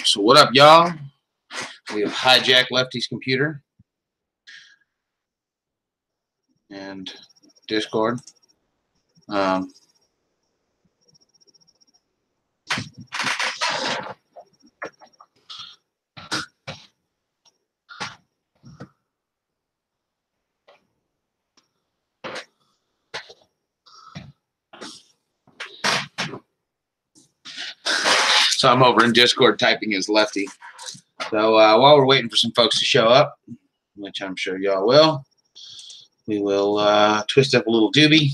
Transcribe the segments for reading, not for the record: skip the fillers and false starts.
So what up, y'all? We have hijacked Lefty's computer and Discord. So I'm over in Discord typing as Lefty. So while we're waiting for some folks to show up, which I'm sure y'all will, we will twist up a little doobie.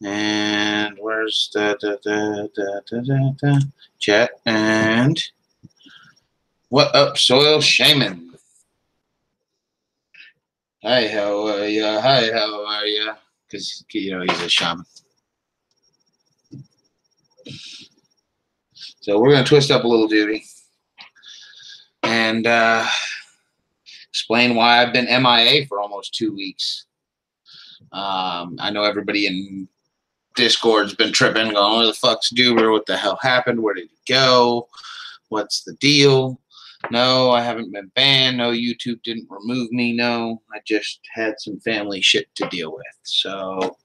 And where's the chat? And what up, Soil Shaman? Hi, how are ya? Hi, how are ya? Because, you know, he's a shaman. So we're going to twist up a little doobie and explain why I've been MIA for almost 2 weeks. I know everybody in Discord's been tripping, going, where the fuck's Doober? What the hell happened? Where did he go? What's the deal? No, I haven't been banned. No, YouTube didn't remove me. No, I just had some family shit to deal with. So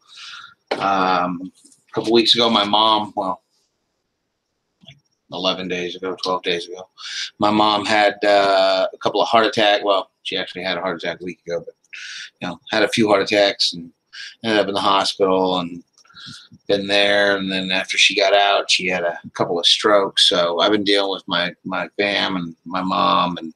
a couple weeks ago, my mom, well, 11 days ago, 12 days ago, my mom had a couple of heart attacks. Well, she actually had a heart attack a week ago, but, you know, had a few heart attacks and ended up in the hospital and been there. And then after she got out, she had a couple of strokes. So I've been dealing with my fam and my mom, and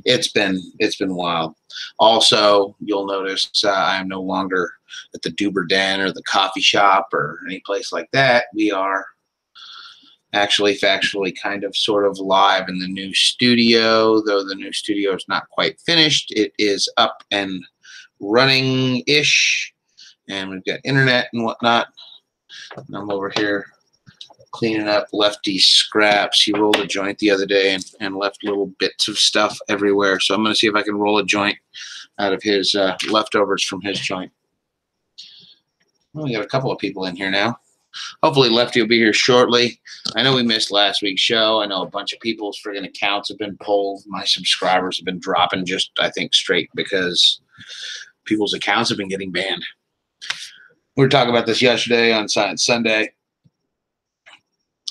it's been wild. Also, you'll notice I am no longer at the Doober Den or the coffee shop or any place like that. We are actually factually kind of sort of live in the new studio, though the new studio is not quite finished. It is up and running-ish, and we've got internet and whatnot. And I'm over here cleaning up Lefty's scraps. He rolled a joint the other day and left little bits of stuff everywhere. So I'm going to see if I can roll a joint out of his leftovers from his joint. Well, we got a couple of people in here now. Hopefully Lefty will be here shortly. I know we missed last week's show. I know a bunch of people's friggin' accounts have been pulled. My subscribers have been dropping just, I think, straight because people's accounts have been getting banned. We were talking about this yesterday on Science Sunday.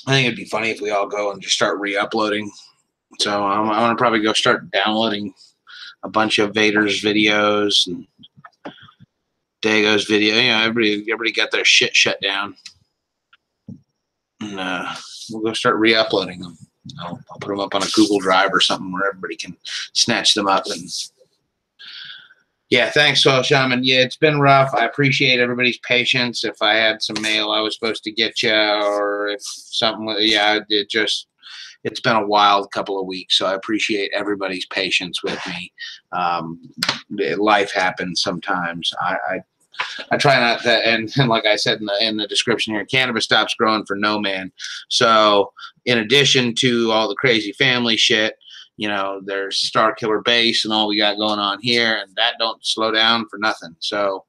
I think it'd be funny if we all go and just start re-uploading. So I'm going to probably go start downloading a bunch of Vader's videos and Dago's video. You know, everybody got their shit shut down. And we'll go start re-uploading them. I'll put them up on a Google Drive or something where everybody can snatch them up. And yeah, thanks, Soil Shaman. Yeah, it's been rough. I appreciate everybody's patience. If I had some mail I was supposed to get you, or if something, yeah, it's been a wild couple of weeks. So I appreciate everybody's patience with me. Life happens sometimes. I try not to, and like I said in the description here, cannabis stops growing for no man. So in addition to all the crazy family shit, you know, there's Starkiller Base and all we got going on here, and that don't slow down for nothing. So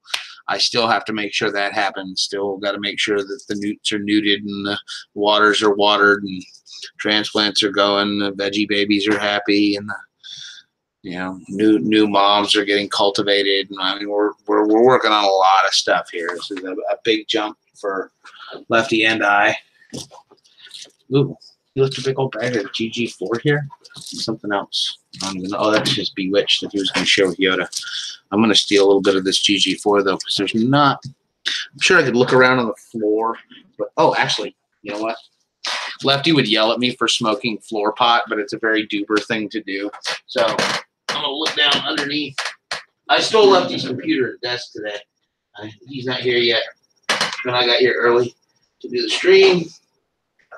I still have to make sure that happens. Still got to make sure that the newts are newted and the waters are watered and transplants are going, the veggie babies are happy, and the, you know, new moms are getting cultivated. And I mean, we're working on a lot of stuff here. This is a big jump for Lefty and I. Ooh, he left a big old bag of GG4 here. Something else. I don't even know. Oh, that's just Bewitched that he was going to share with Yoda. I'm going to steal a little bit of this GG4 though, because there's not. I'm sure I could look around on the floor, but oh, actually, you know what? Lefty would yell at me for smoking floor pot, but it's a very Doober thing to do. So I'm gonna look down underneath. I stole Lefty's computer and desk today. He's not here yet. Then I got here early to do the stream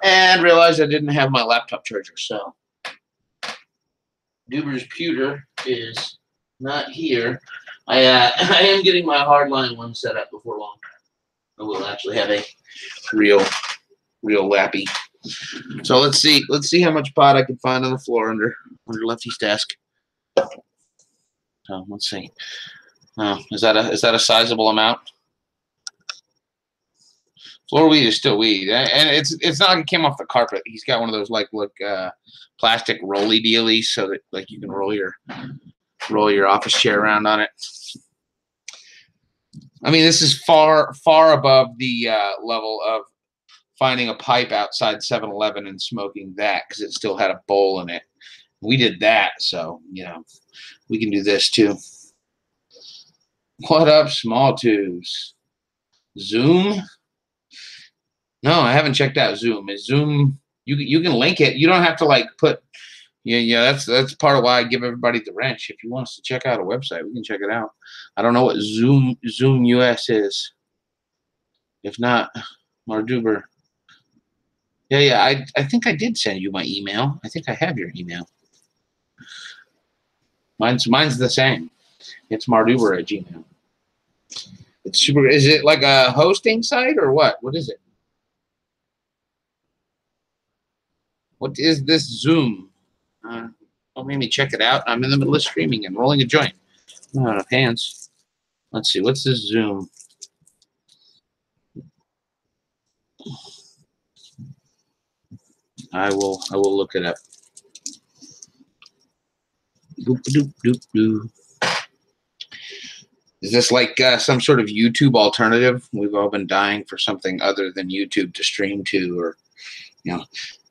and realized I didn't have my laptop charger. So Doober's pewter is not here. I am getting my hardline one set up before long. I will actually have a real lappy. So let's see how much pot I can find on the floor under Lefty's desk. So let's see. Oh, is that a sizable amount? Floor weed is still weed, and it's not like it came off the carpet. He's got one of those like plastic rolly dealies, so that like you can roll your office chair around on it. I mean, this is far above the level of finding a pipe outside 7-Eleven and smoking that because it still had a bowl in it. We did that, so you know we can do this too. What up, small tubes? Zoom? No, I haven't checked out Zoom. Is Zoom? You can link it. You don't have to like put. Yeah. That's part of why I give everybody the wrench. If you want us to check out a website, we can check it out. I don't know what Zoom US is. If not, Mardoober. Yeah. I think I did send you my email. I think I have your email. Mine's the same. It's Mardoober@gmail. It's super. Is it like a hosting site or what? What is it? What is this Zoom? Don't make me check it out. I'm in the middle of streaming and rolling a joint. I'm out of hands. Let's see. What's this Zoom? I will look it up. Doop, doop, doop, doop. Is this like some sort of YouTube alternative? We've all been dying for something other than YouTube to stream to, or you know.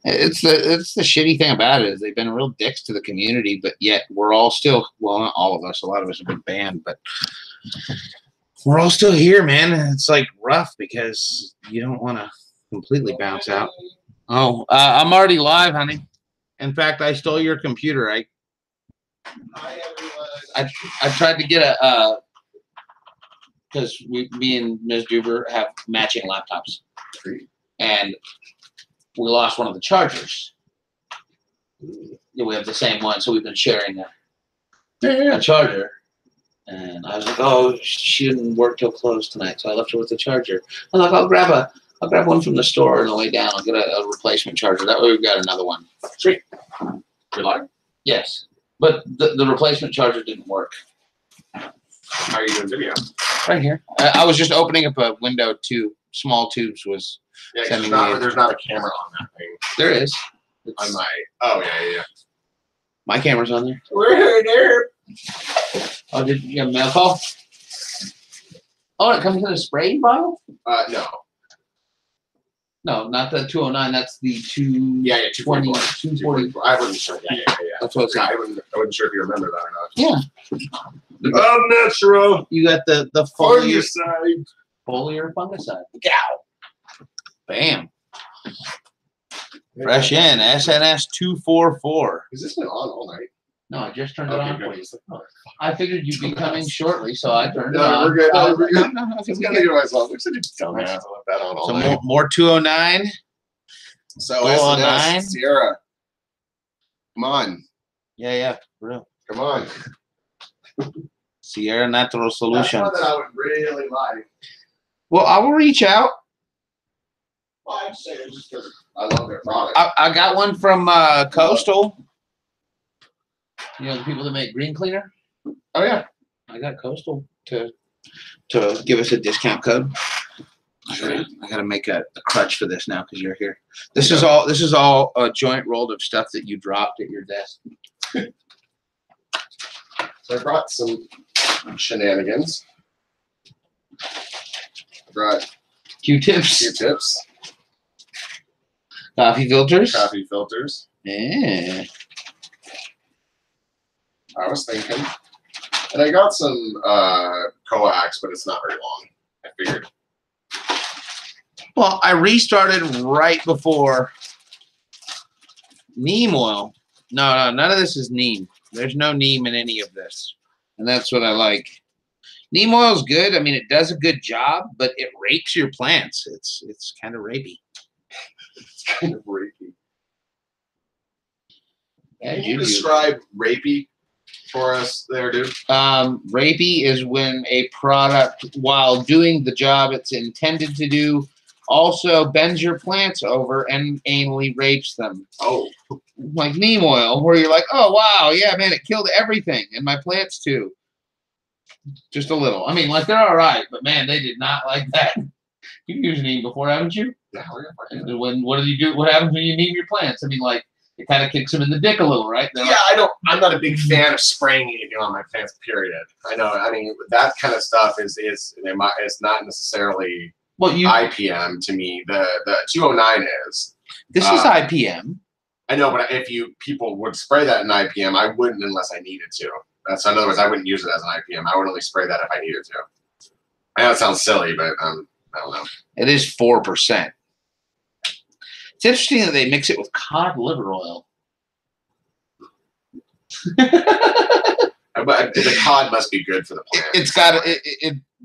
It's the shitty thing about it is they've been real dicks to the community, but yet we're all still, well, not all of us, a lot of us have been banned, but we're all still here, man. It's like rough because you don't want to completely bounce out. Oh, I'm already live, honey. In fact, I stole your computer. I tried to get a because me and Ms. Duber have matching laptops, and we lost one of the chargers. Yeah, we have the same one, so we've been sharing a charger. And I was like, oh, she didn't work till close tonight, so I left her with the charger. I'm like, I'll grab one from the store on the way down. I'll get a replacement charger. That way we've got another one. Sweet. You're live? Yes. But the replacement charger didn't work. How are you doing video? Right here. I was just opening up a window to Small Tubes was sending me. There's not a camera on that thing. There is. On my. Oh yeah. My camera's on there. We're there. Oh, did you have a mail call? Oh, it comes in a spray bottle? No. No, not the 209. That's the 2. Yeah, 220. 244. I wasn't sure. Yeah. That's what it's I wasn't sure if you remember that or not. Yeah. I'm natural. You got the fungicide. Foliar fungicide. Gow. Bam. Fresh in. SNS 244. Has this been on all night? No, I just turned it on for you. Oh, I figured you'd be coming shortly, so I turned it no, on. We're good. We're good. No, I was gonna give myself. Looks like a dumbass. I left that on all so night. more 209. So 209. Sierra. Come on. Yeah, for real. Come on. Sierra Natural Solutions. That's one that I would really like. Well, I will reach out. Well, I'm saying just because I love their product. I got one from Coastal. You know, the people that make green cleaner. Oh yeah, I got Coastal to give us a discount code. I gotta make a crutch for this now because you're here. This is all a joint rolled of stuff that you dropped at your desk. So I brought some shenanigans. I brought Q-tips. Coffee filters. Yeah. I was thinking. And I got some coax, but it's not very long. I figured. Well, I restarted right before neem oil. No, none of this is neem. There's no neem in any of this. And that's what I like. Neem oil is good. I mean, it does a good job, but it rapes your plants. It's kind of rapey. It's kind of rapey. Yeah, Can you describe rapey for us there, dude? Rapey is when a product, while doing the job it's intended to do, also bends your plants over and anally rapes them. Oh. Like neem oil, where you're like, oh, wow, yeah, man, it killed everything, and my plants too. Just a little. I mean, like, they're all right, but, man, they did not like that. You've used neem before, haven't you? Yeah, And what do you do? What happens when you neem your plants? I mean, like, it kind of kicks them in the dick a little, right? Yeah, I'm not a big fan of spraying anything on my plants. Period. I know. I mean, that kind of stuff is it's not necessarily IPM to me. The 209 is. This is IPM. I know, but if people would spray that in IPM, I wouldn't unless I needed to. That's in other words, I wouldn't use it as an IPM. I would only spray that if I needed to. I know it sounds silly, but I don't know. It is 4%. It's interesting that they mix it with cod liver oil. But the cod must be good for the plant. It's got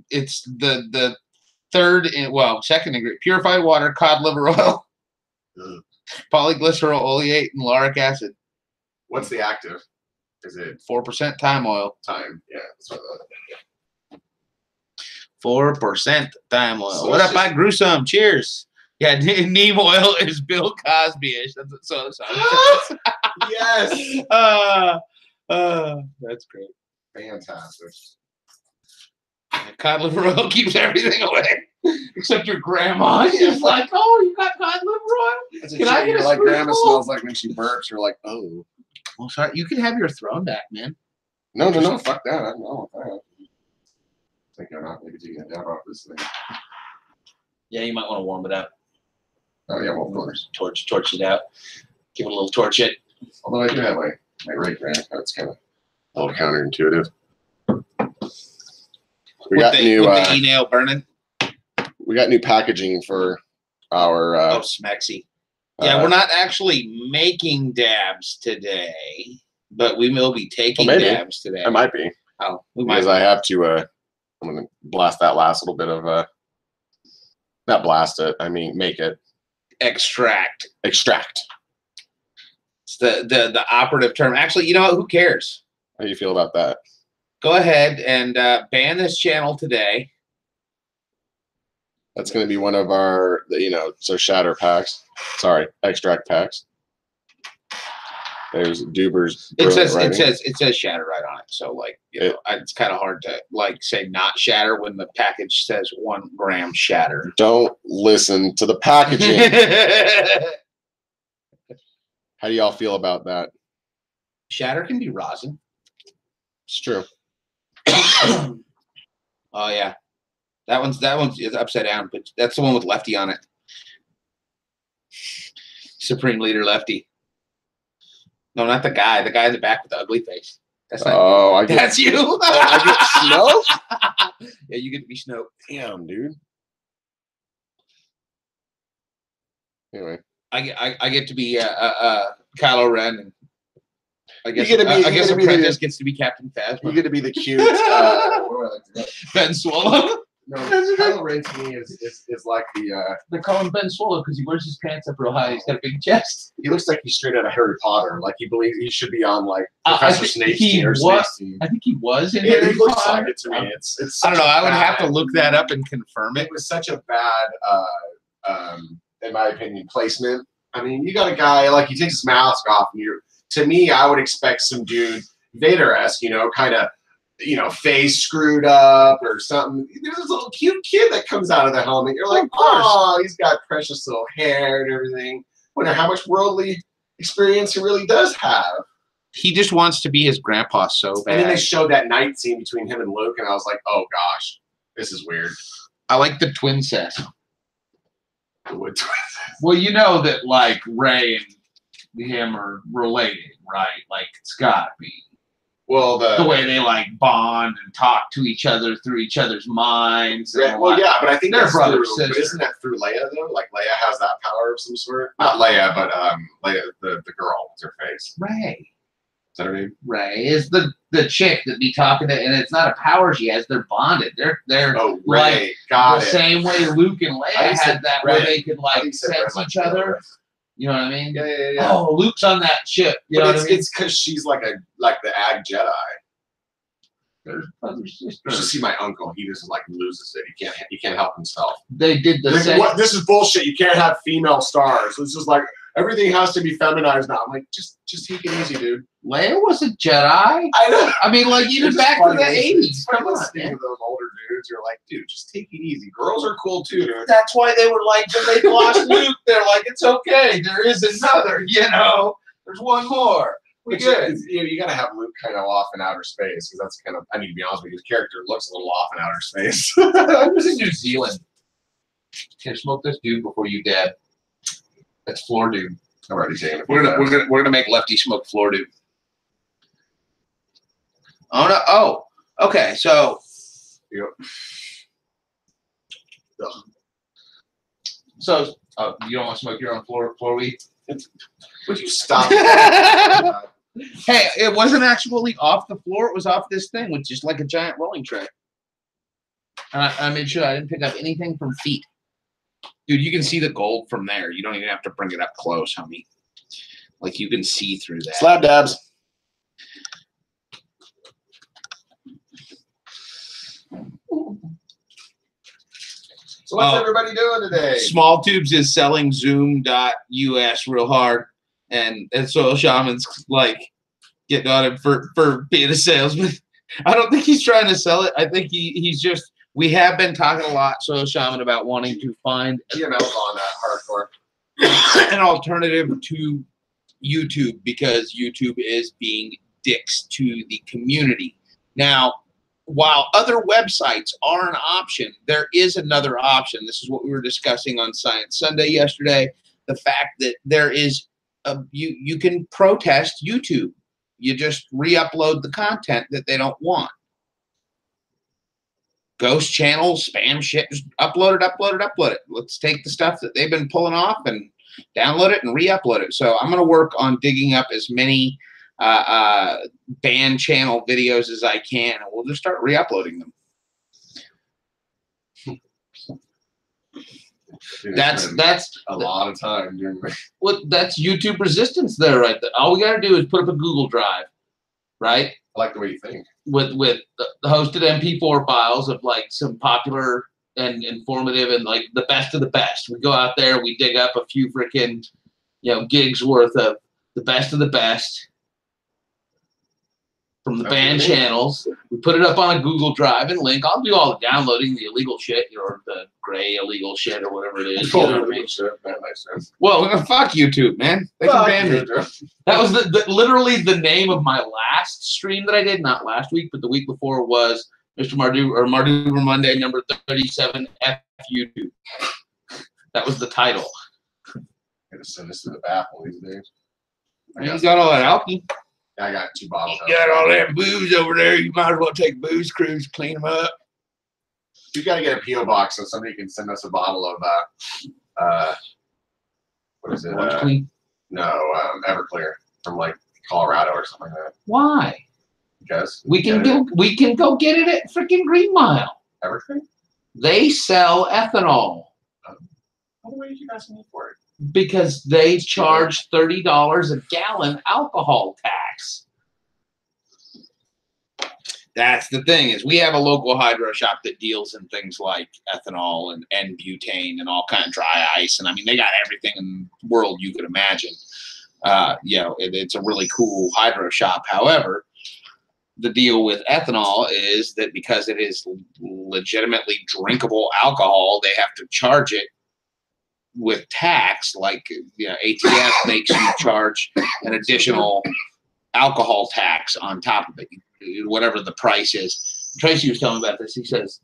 it's the second ingredient: purified water, cod liver oil, polyglycerol oleate, and lauric acid. What's the active? Is it 4% thyme oil? Thyme, yeah. That's what what 4% thyme oil. So What if I grew some? Cheers. Yeah, neem oil is Bill Cosby-ish. That's what so sounds. Yes. That's great. Fantastic. Cod liver oil keeps everything away, except your grandma. She's like, "Oh, you got cod liver oil? Can I get a like grandma smells like when she burps. You're like, oh. Well, sorry, you can have your throne back, man. No, fuck that. I don't know that. I think I'm not maybe taking a dab off this thing. Yeah, you might want to warm it up. Oh yeah, well, of course. Torch it out. Give it a little torch it. Although I do have my right brand. That's kind of a little counterintuitive. We got new the e-nail burning. We got new packaging for our Smexy. Yeah, we're not actually making dabs today, but we will be taking dabs today. I might be. Oh, because I have to I'm gonna blast that last little bit of not blast it, I mean make it. Extract. It's the operative term. Actually, you know what? Who cares? How do you feel about that? Go ahead and ban this channel today. That's going to be one of our, so shatter packs. Sorry, extract packs. There's Doober's. It says shatter right on it. So like, it's kind of hard to like say not shatter when the package says 1 gram shatter. Don't listen to the packaging. How do y'all feel about that? Shatter can be rosin. It's true. Oh yeah, that one's upside down, but that's the one with Lefty on it. Supreme Leader Lefty. No, not the guy. The guy in the back with the ugly face. That's not. That's you. I get Snoke. Yeah, you get to be Snoke. Damn, dude. Anyway, I get to be Kylo Ren, and I guess Apprentice gets to be Captain Phasma. You get to be the cute. What do I like to Ben Swallow. No, Kylo Ren to me is like the. They call him Ben Swallow because he wears his pants up real high. He's got a big chest. He looks like he's straight out of Harry Potter. Like he believes he should be on like Professor Snape's team or Snape's team. I think he was in Harry Potter. He looks Potter. like it to me. It's I don't know. I would have to look that up and confirm it. It was such a bad, in my opinion, placement. I mean, you got a guy like he takes his mask off, and to me, I would expect some dude Vader-esque, kind of. Face screwed up or something. There's this little cute kid that comes out of the helmet. You're like, oh, he's got precious little hair and everything. Wonder how much worldly experience he really does have. He just wants to be his grandpa so bad. And then they showed that night scene between him and Luke, and I was like, oh gosh, this is weird. I like the twin set. Well, you know that like Rey and him are related, right? Like it's gotta be. Well, the way they like bond and talk to each other through each other's minds. Right, well, yeah, but I think they're that's brother through. But isn't that through Leia though? Like Leia has that power of some sort. Not Leia, but Leia, the girl with her face. Rey. Is that her name? Rey is the chick that be talking to, and it's not a power she has. They're bonded. They're Rey. Like Got the it. same way Luke and Leia had that, where they could like sense each other. You know what I mean? Yeah. Oh, Luke's on that ship. You know what I mean? It's because she's like the Ag Jedi. There's other sisters. You should see my uncle. He just like loses it. He can't help himself. They did the same. This is bullshit. You can't have female stars. It's just like everything has to be feminized now. I'm like, just take it easy, dude. Leia was a Jedi. I know. I mean, like even It's back funny, to the '80s. It's Come on, listening man. to those older dudes. You're like, dude, just take it easy. Girls are cool too, dude. That's why they were like, when they lost Luke, they're like, it's okay. There is another. You know, there's one more. We good. You got to have Luke kind of off in outer space because that's kind of. I mean, to be honest with you, his character looks a little off in outer space. I was in New Zealand. Here, smoke this dude before you dead. That's floor dude. I'm already saying it. We're gonna make Lefty smoke floor dude. Oh no! Oh, okay. So. Yep. So, you don't want to smoke your own floor weed? Would you stop? Hey, it wasn't actually off the floor. It was off this thing, which is like a giant rolling tray. And I made sure I didn't pick up anything from feet. Dude, you can see the gold from there. You don't even have to bring it up close, homie. Like, you can see through that. Slab dabs. So what's everybody doing today? Small Tubes is selling Zoom.us real hard. And Soil Shaman's, like, getting on him for being a salesman. I don't think he's trying to sell it. I think he's just... We have been talking a lot, Soil Shaman, about wanting to find EML's on that hardcore. an alternative to YouTube because YouTube is being dicks to the community. Now, while other websites are an option, there is another option. This is what we were discussing on Science Sunday yesterday. The fact that there is you can protest YouTube. You just re-upload the content that they don't want. Ghost channels, spam shit, just upload it. Let's take the stuff that they've been pulling off and download it and re-upload it. So I'm going to work on digging up as many banned channel videos as I can, and we'll just start re-uploading them. Dude, That's a lot of time doing it. Well, that's YouTube resistance there, right there. All we got to do is put up a Google Drive, right? I like the way you think. With the hosted MP4 files of like some popular and informative and like the best of the best. We go out there, we dig up a few freaking, gigs worth of the best of the best from the band channels. We put it up on a Google Drive and link. I'll do all the downloading, the illegal shit, or the gray illegal shit, or whatever it is. You know what I mean? Well, fuck YouTube, man. They can ban me. that was literally the name of my last stream that I did, not last week, but the week before was Mr. Mardoober Monday, number 37, F YouTube. That was the title. I'm gonna send this to the bathroom these days. You got all that alcohol. I got 2 bottles. You got all that booze over there. You might as well take a booze cruise, clean them up. We got to get a P.O. box so somebody can send us a bottle of what is it? Everclear from like Colorado or something like that. Why? Because we can go get it at freaking Green Mile. Everclear? They sell ethanol. What did you guys need for it? Because they charge $30 a gallon alcohol tax. That's the thing, is we have a local hydro shop that deals in things like ethanol and butane and all kind of dry ice. And I mean, they got everything in the world you could imagine. It's a really cool hydro shop. However, the deal with ethanol is that because it is legitimately drinkable alcohol, they have to charge it with tax. Like, ATF makes you charge an additional alcohol tax on top of it, whatever the price is. Tracy was telling me about this. He says,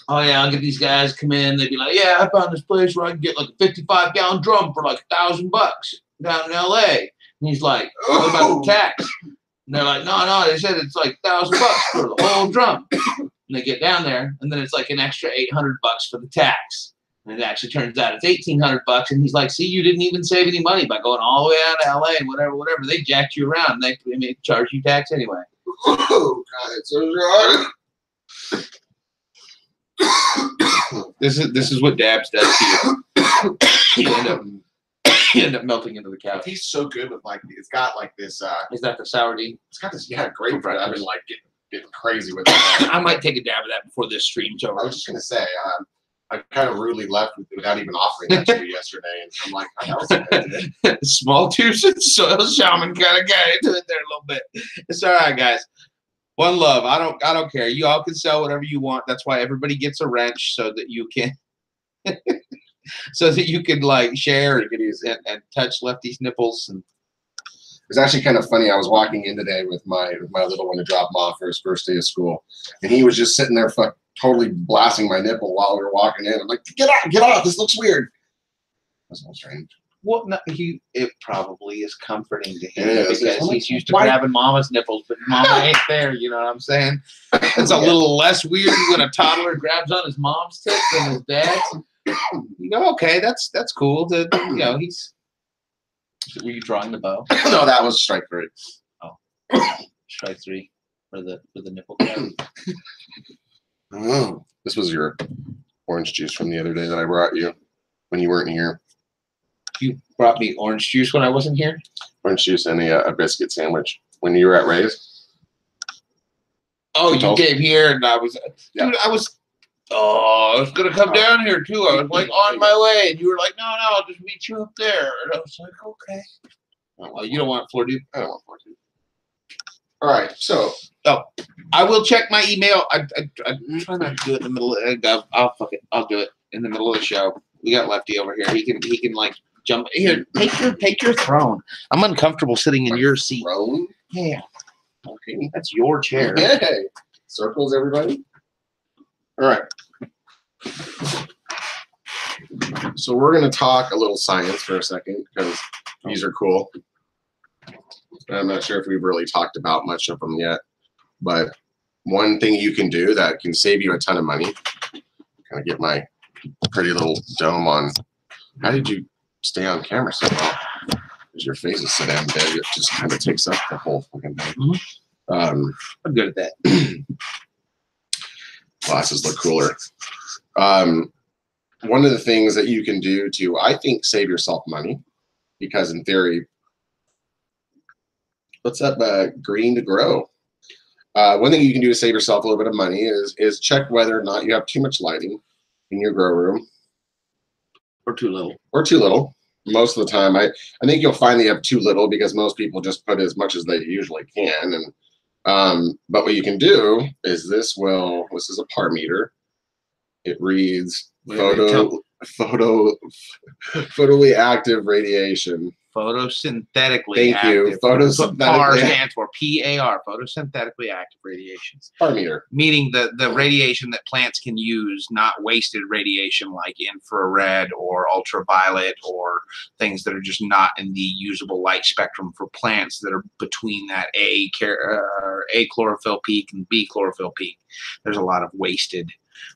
oh yeah, I'll get these guys come in. They'd be like, yeah, I found this place where I can get like a 55-gallon drum for like $1,000 down in LA. And he's like, what about the tax? And they're like, no, they said it's like $1,000 for the whole drum. And they get down there, and then it's like an extra $800 for the tax. And it actually turns out it's $1,800. And he's like, see, you didn't even save any money by going all the way out to LA and whatever. They jacked you around, and they may charge you tax anyway. Oh, God, it's so hard. This is what Dabs does to you. You end up melting into the couch. It tastes so good with like, it's got like this. Is that the sour D? It's got this, grapefruit. I've been like getting crazy with it. I might take a dab of that before this stream's over. I was just gonna say, I kind of rudely left without even offering that to you yesterday, and I'm like, oh, that was a good idea. Small tubes and soil shaman kind of got into it there a little bit. It's all right, guys. One love. I don't care. You all can sell whatever you want. That's why everybody gets a wrench so that you can so that you can like share and touch Lefty's nipples. And it's actually kind of funny. I was walking in today with my little one to drop him off for his first day of school, and he was just sitting there totally blasting my nipple while we were walking in. I'm like, get out, this looks weird. That's a little strange. Well, no, it probably is comforting to him It is. because he's used to grabbing mama's nipples, but mama ain't there, you know what I'm saying? It's a little less weird when a toddler grabs on his mom's tip than his dad's. You go, okay, that's cool. You know, he's. Were you drawing the bow? No, that was strike 3. Oh, strike 3 for the nipple grab. Oh, this was your orange juice from the other day that I brought you when you weren't here. You brought me orange juice when I wasn't here? Orange juice and a biscuit sandwich when you were at Ray's. Oh, you came here and I was, dude, I was going to come down here too. I was like on my way and you were like, no, I'll just meet you up there. And I was like, okay. Oh, you don't want floor dude? I don't want floor dude. All right, so. Oh, I will check my email. I'm trying not to do it in the middle of fuck it. I'll do it in the middle of the show. We got Lefty over here. He can like jump here. Take your throne. I'm uncomfortable sitting in your seat. Throne? Yeah. Okay, that's your chair. Hey, circles, everybody. All right. So we're gonna talk a little science for a second because these are cool. I'm not sure if we've really talked about much of them yet, but one thing you can do that can save you a ton of money. Kind of get my pretty little dome on. How did you stay on camera so well? Because your face is so damn big, it just kind of takes up the whole fucking thing. Mm-hmm. I'm good at that. Glasses look cooler. One of the things that you can do to, I think, save yourself money, because in theory, what's up, green to grow? One thing you can do to save yourself a little bit of money is check whether or not you have too much lighting in your grow room. Or too little. Or too little. Most of the time, I think you'll find that you have too little because most people just put as much as they usually can. And but what you can do is this is a par meter. It reads photally active radiation. Photosynthetically active. Thank you. Photosynthetically. PAR stands for PAR, photosynthetically active radiation. Par meter. Meaning the radiation that plants can use, not wasted radiation like infrared or ultraviolet or things that are just not in the usable light spectrum for plants that are between that A chlorophyll peak and B chlorophyll peak. There's a lot of wasted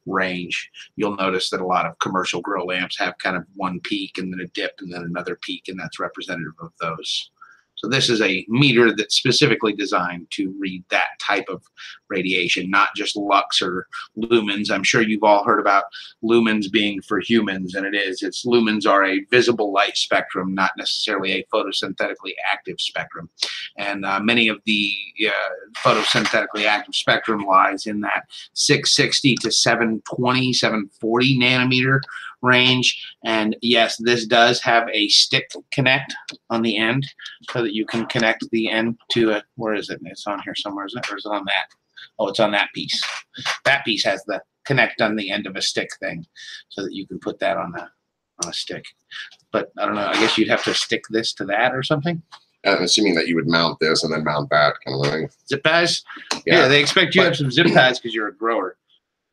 range. You'll notice that a lot of commercial grow lamps have kind of one peak and then a dip and then another peak, and that's representative of those. So this is a meter that's specifically designed to read that type of radiation, not just lux or lumens. I'm sure you've all heard about lumens being for humans, and it is. It's lumens are a visible light spectrum, not necessarily a photosynthetically active spectrum. And many of the photosynthetically active spectrum lies in that 660 to 720, 740 nanometer range. And yes, this does have a stick connect on the end so that you can connect the end to it. Where is it? It's on here somewhere, isn't it? Or is it on that? Oh, it's on that piece. That piece has the connect on the end of a stick thing so that you can put that on a stick. But I don't know, I guess you'd have to stick this to that or something. I'm assuming that you would mount this and then mount that kind of thing. Zip ties? Yeah, they expect you to have some zip ties because you're a grower.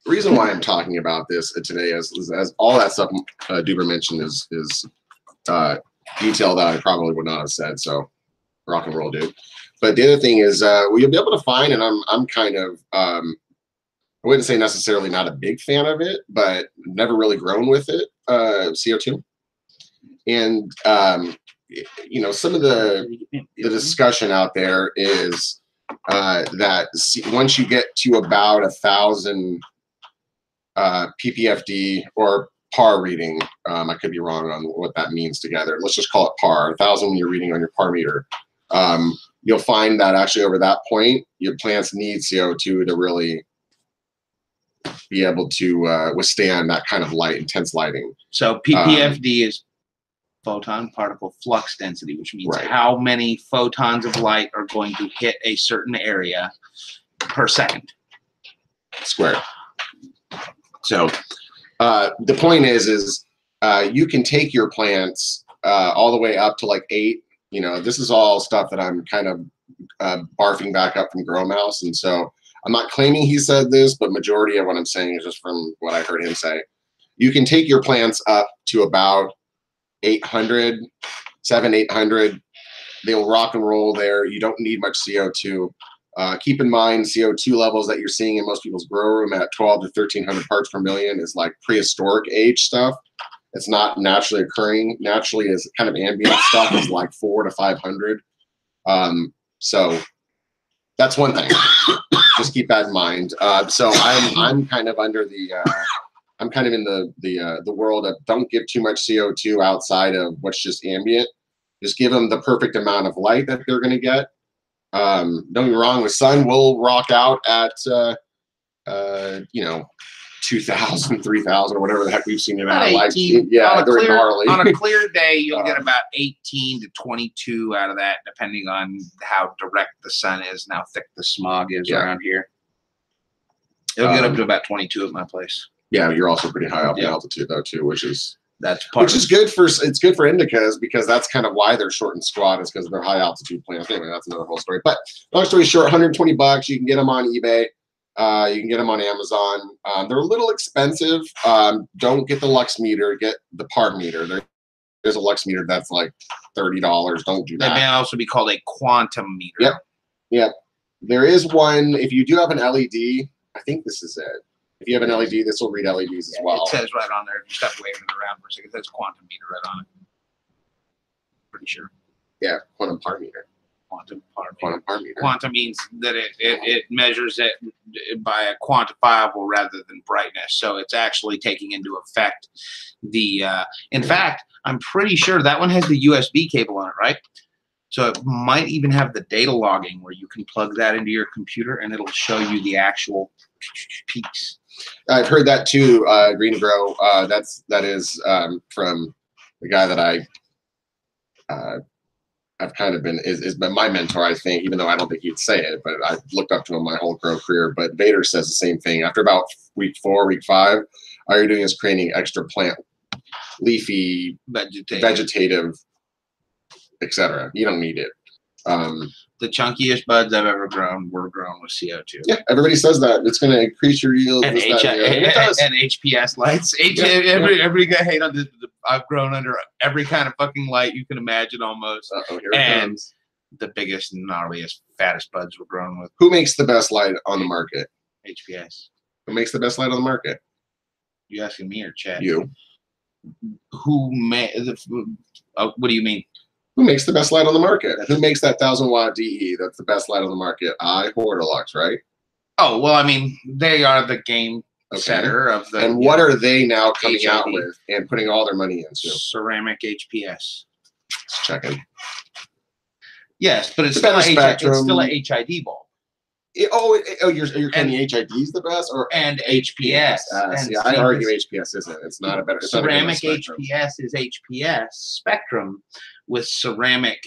The reason why I'm talking about this today is as all that stuff Doober mentioned is detail that I probably would not have said. So rock and roll, dude. But the other thing is, you'll be able to find, and I'm kind of I wouldn't say necessarily not a big fan of it, but never really grown with it. CO2, and you know, some of the discussion out there is that once you get to about 1,000 ppfd or par reading, I could be wrong on what that means together. Let's just call it par. 1,000 when you're reading on your par meter. You'll find that actually over that point, your plants need CO2 to really be able to withstand that kind of light, intense lighting. So PPFD is photon particle flux density, which means how many photons of light are going to hit a certain area per second. Squared. So the point is you can take your plants all the way up to like 8. You know, this is all stuff that I'm kind of barfing back up from Grow Mouse, and so I'm not claiming he said this, but majority of what I'm saying is just from what I heard him say. You can take your plants up to about 800, 800. They'll rock and roll there. You don't need much CO2. Keep in mind, CO2 levels that you're seeing in most people's grow room at 12 to 1300 parts per million is like prehistoric age stuff. It's not naturally occurring. Naturally, is kind of ambient stuff is like 400 to 500. So that's one thing. Just keep that in mind. So I'm kind of under the I'm kind of in the world of don't give too much CO2 outside of what's just ambient. Just give them the perfect amount of light that they're going to get. Don't get me wrong, the sun will rock out at you know, 2,000, 3,000 or whatever the heck we've seen it at. Like, yeah, they're gnarly. On a clear day, you'll get about 18 to 22 out of that, depending on how direct the sun is and how thick the smog is around here. It'll get up to about 22 at my place. Yeah, you're also pretty high up in altitude though too, which is good for indicas, because that's kind of why they're short and squat, is because of their high altitude plants. Anyway, that's another whole story. But long story short, $120. You can get them on eBay. You can get them on Amazon. They're a little expensive. Don't get the lux meter. Get the part meter. There's a lux meter that's like $30. Don't do that. They may also be called a quantum meter. Yep. There is one. If you do have an LED, I think this is it. If you have an LED, this will read LEDs as well. It says right on there. If you stop waving it around for a second, it says quantum meter right on it. Pretty sure. Yeah, quantum part meter. Quantum part meter. Quantum means that it measures it by a quantifiable rather than brightness. So it's actually taking into effect the. In fact, I'm pretty sure that one has the USB cable on it, right? So it might even have the data logging where you can plug that into your computer and it'll show you the actual peaks. I've heard that too. Green Grow. That is from the guy that I've kind of been is been my mentor, I think, even though I don't think he'd say it, but I've looked up to him my whole grow career. But Vader says the same thing. After about week 4, week 5, all you're doing is creating extra plant, leafy, vegetative, etc. You don't need it. The chunkiest buds I've ever grown were grown with CO2. Yeah, everybody says that. It's going to increase your yield. And, and HPS lights. Every guy hate on this. I've grown under every kind of fucking light you can imagine almost. Here it comes. The biggest, gnarliest, fattest buds were grown with. Who makes the best light on the market? HPS. Who makes the best light on the market? You asking me or Chad? You. What do you mean? Who makes the best light on the market? Who makes that 1,000-watt DE? That's the best light on the market. Hortilux, right? Oh, well, I mean, they are the game setter of the. And what are they now coming out with and putting all their money into? Ceramic HPS. Let's check it. Yes, but it's still a HID bulb. You're saying the HID's the best, and HPS. See, I argue HPS isn't. It's not a better. Ceramic HPS is HPS spectrum with ceramic.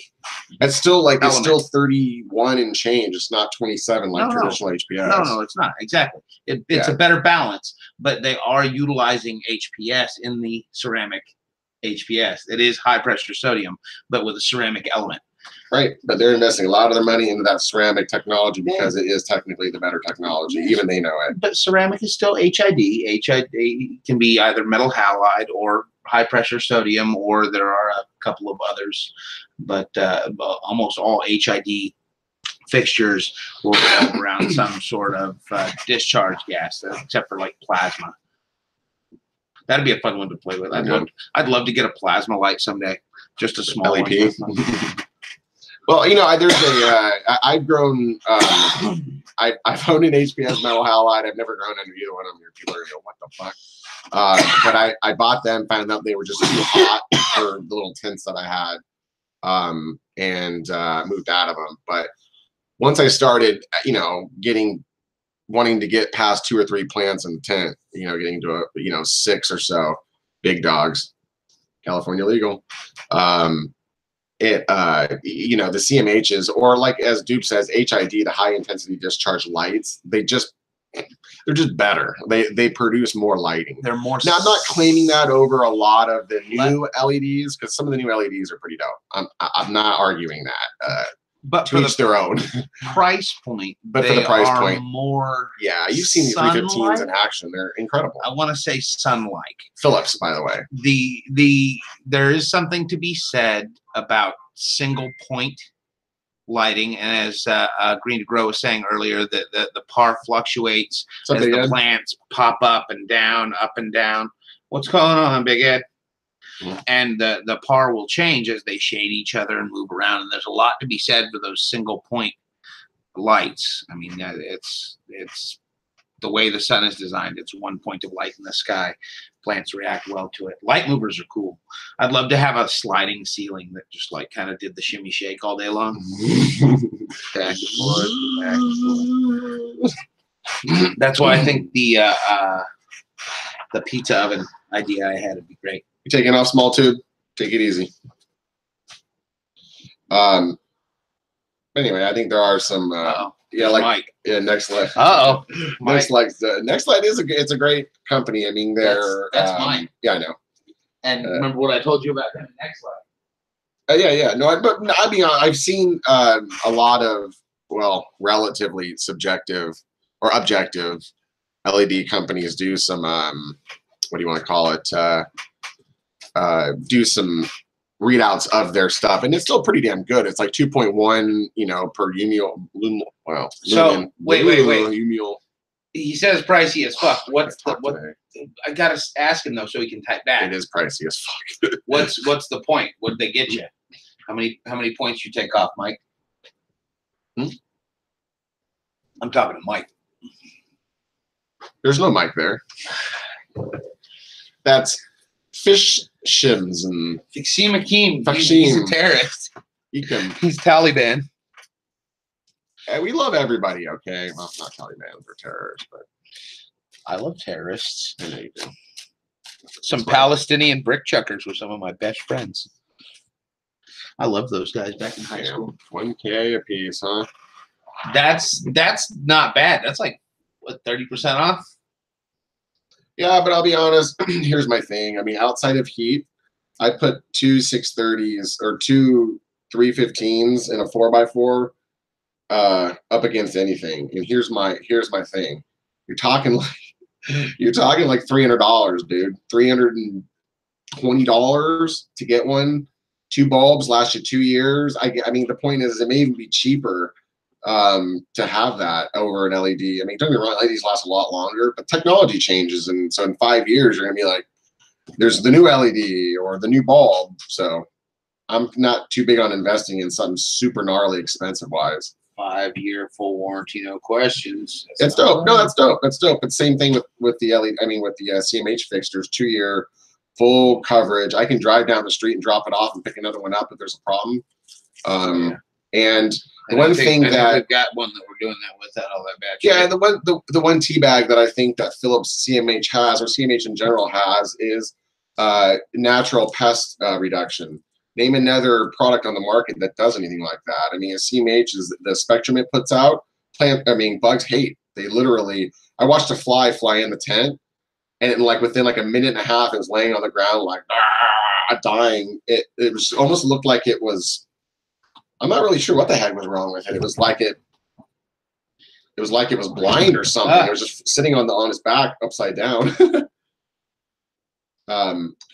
It's still like elements. It's still 31 and change. It's not 27 like traditional HPS. No, it's not exactly. It's a better balance, but they are utilizing HPS in the ceramic HPS. It is high pressure sodium, but with a ceramic element. Right, but they're investing a lot of their money into that ceramic technology because it is technically the better technology. Even they know it. But ceramic is still HID. HID can be either metal halide or high pressure sodium, or there are a couple of others. But almost all HID fixtures will revolve around some sort of discharge gas, except for like plasma. That'd be a fun one to play with. I'd love to get a plasma light someday. Just a small LED. Well, you know, I've grown, I've owned an HPS metal halide. I've never grown under either one of them. People are going to go, what the fuck? But I bought them, found out they were just too hot for the little tints that I had, and moved out of them. But once I started, you know, getting wanting to get past 2 or 3 plants in the tent, you know, getting to a 6 or so big dogs, California legal. The CMHs, or like as Dupe says, HID, the high intensity discharge lights, they're just better. They produce more lighting. They're more. Now, I'm not claiming that over a lot of the new LEDs, because some of the new LEDs are pretty dope. I'm not arguing that. But to each their own. Price point, but for the price point, more. Yeah, you've seen the 315s in action. They're incredible. I want to say sun-like. Philips, by the way. There is something to be said about single point lighting, and as Green to Grow was saying earlier, that the par fluctuates as the plants pop up and down, up and down. What's going on, Big Ed? And the par will change as they shade each other and move around. And there's a lot to be said for those single point lights. I mean, it's the way the sun is designed. It's one point of light in the sky. Plants react well to it. Light movers are cool. I'd love to have a sliding ceiling that just like kind of did the shimmy shake all day long. Back and forth, back and forth. That's why I think the pizza oven idea I had would be great. You're taking off small tube. Take it easy. Anyway, I think there are some. Mike. Next Light. Next Light is a great company. I mean, that's mine. Yeah, I know. And remember what I told you about Next Light. Yeah. No, but I mean, I've seen a lot of relatively subjective or objective LED companies do some what do you want to call it? Do some readouts of their stuff, and it's still pretty damn good. It's like 2.1, per lumen. Wow. So wait. Lumial. He says pricey as fuck. What? I gotta ask him though, so he can type back. It is pricey as fuck. What's the point? What did they get you? How many points you take off, Mike? I'm talking to Mike. There's no Mike there. That's Fish Shims and Fixim Akeem. Fixim. He's a terrorist. He's Taliban. We love everybody, okay? Well, not Taliban, they're terrorists, but I love terrorists. I know you do. Some Palestinian brick chuckers were some of my best friends. I love those guys back in high school. 1K a piece, huh? That's not bad. That's like what, 30% off? Yeah, but I'll be honest. Here's my thing. I mean, outside of heat, I put 2 630s or 2 315s in a 4x4 up against anything. And here's my thing. You're talking like $300, dude. $320 to get one. 2 bulbs last you 2 years. I mean, the point is, it may even be cheaper to have that over an LED. I mean, don't get me wrong, LEDs last a lot longer, but technology changes, and so in 5 years you're gonna be like, there's the new LED or the new bulb. So I'm not too big on investing in something super gnarly expensive wise. 5-year full warranty, no questions. It's dope. No, that's dope. That's dope. But same thing with the LED. I mean, with the CMH fixtures, 2-year full coverage. I can drive down the street and drop it off and pick another one up if there's a problem. And the one thing that we've got one that we're doing that without all that battery. Yeah, the one tea bag that I think that Philips CMH has, or CMH in general has, is natural pest reduction. Name another product on the market that does anything like that. I mean, a CMH is the spectrum it puts out. Bugs hate. They literally. I watched a fly in the tent, and within like a minute and a half, it was laying on the ground like dying. It was almost looked like it was. I'm not really sure what the heck was wrong with it. It was like it was blind or something. It was just sitting on its back upside down. He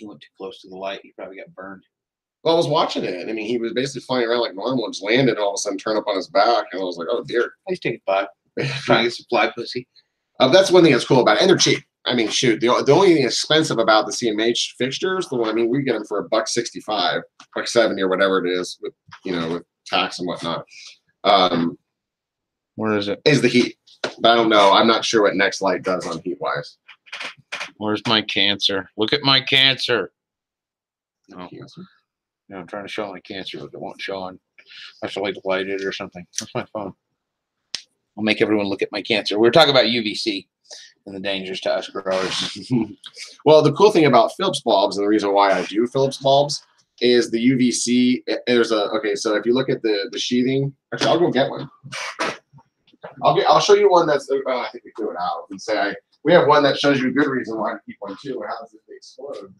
went too close to the light. He probably got burned. Well, I was watching it. I mean, he was basically flying around like normal and just landed and all of a sudden turned up on his back. And I was like, oh, dear. He's taking 5. Trying to get some fly pussy. That's one thing that's cool about it. And they're cheap. I mean, shoot, the only thing expensive about the CMH fixtures, we get them for $165, $170 or whatever it is with tax and whatnot. Where is it? Is the heat. But I don't know. I'm not sure what Next Light does on heat-wise. Where's my cancer? Look at my cancer. No. Cancer? No, I'm trying to show my cancer, but it won't show on. I have to light it or something. That's my phone. I'll make everyone look at my cancer. We're talking about UVC and the dangers to us growers. Well, the cool thing about Phillips bulbs, and the reason why I do Phillips bulbs, is the UVC. There's a so if you look at the sheathing, actually, I'll go get one. I'll show you one that's. I think we threw it out and say we have one that shows you a good reason why to keep one too. How does it explode?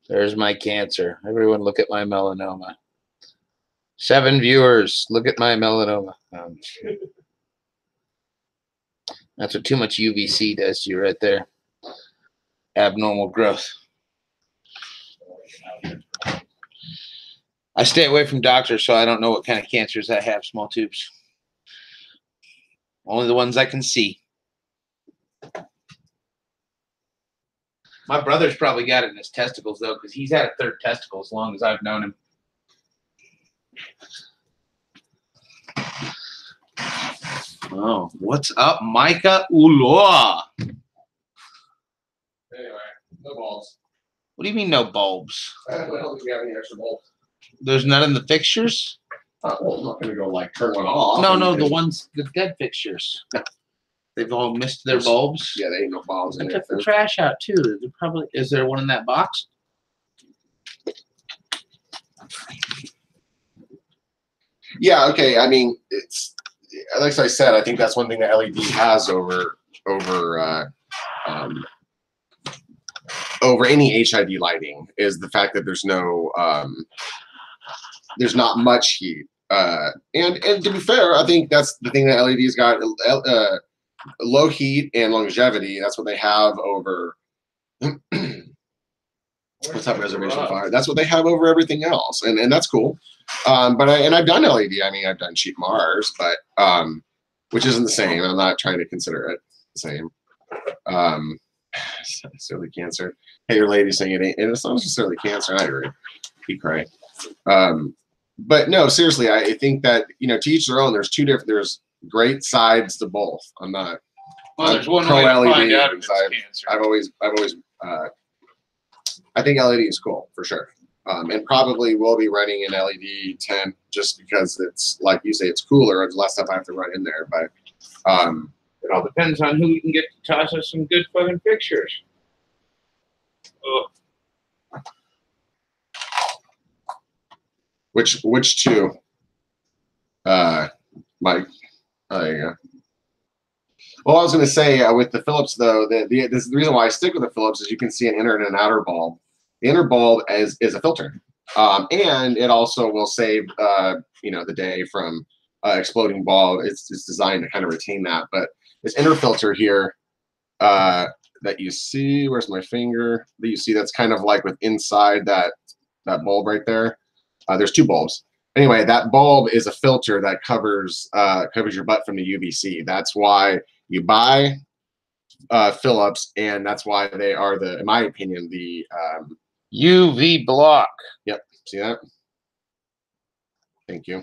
There's my cancer. Everyone, look at my melanoma. 7 viewers, look at my melanoma. That's what too much UVC does to you right there. Abnormal growth. I stay away from doctors, so I don't know what kind of cancers I have, small tubes. Only the ones I can see. My brother's probably got it in his testicles, though, because he's had a 3rd testicle as long as I've known him. Oh, what's up, Micah Uloa? Anyway, no bulbs. What do you mean no bulbs? I don't think we have any extra bulbs. There's none in the fixtures? Well, I'm not going to go like turn one off. No, the ones, the dead fixtures. They've all missed their bulbs. Yeah, they ain't no bulbs I in took there. the trash out too. There probably is there one in that box? Yeah, okay. I mean, it's like I said. I think that's one thing that LED has over any HID lighting is the fact that there's no there's not much heat. And to be fair, I think that's the thing that LED's got. Low heat and longevity. That's what they have over. What's that reservation fire? That's what they have over everything else, and that's cool. But I've done LED. I mean, I've done cheap Mars, but which isn't the same. I'm not trying to consider it the same. Necessarily cancer. Hey, your lady saying it ain't, and it's not necessarily cancer. I agree. Be cray. But no, seriously, I think that to each their own. There's there's great sides to both. I'm not. Well, there's one pro way to LED. find out if it's cancer. I've always. I think LED is cool for sure, and probably will be running an LED 10 just because it's like you say, it's cooler. It's less stuff I have to run in there, but it all depends on who you can get to toss us some good fucking pictures. Ugh. Which two? Mike. Oh, there you go. Well, I was going to say with the Phillips though, the reason why I stick with the Phillips is you can see an inner and an outer bulb. The inner bulb is a filter, and it also will save the day from exploding bulb. It's designed to kind of retain that. But this inner filter here that you see, where's my finger? That you see that's kind of like with inside that bulb right there. There's 2 bulbs. Anyway, that bulb is a filter that covers your butt from the UVC. That's why you buy Phillips, and that's why they are in my opinion, the UV block. Yep. See that? Thank you.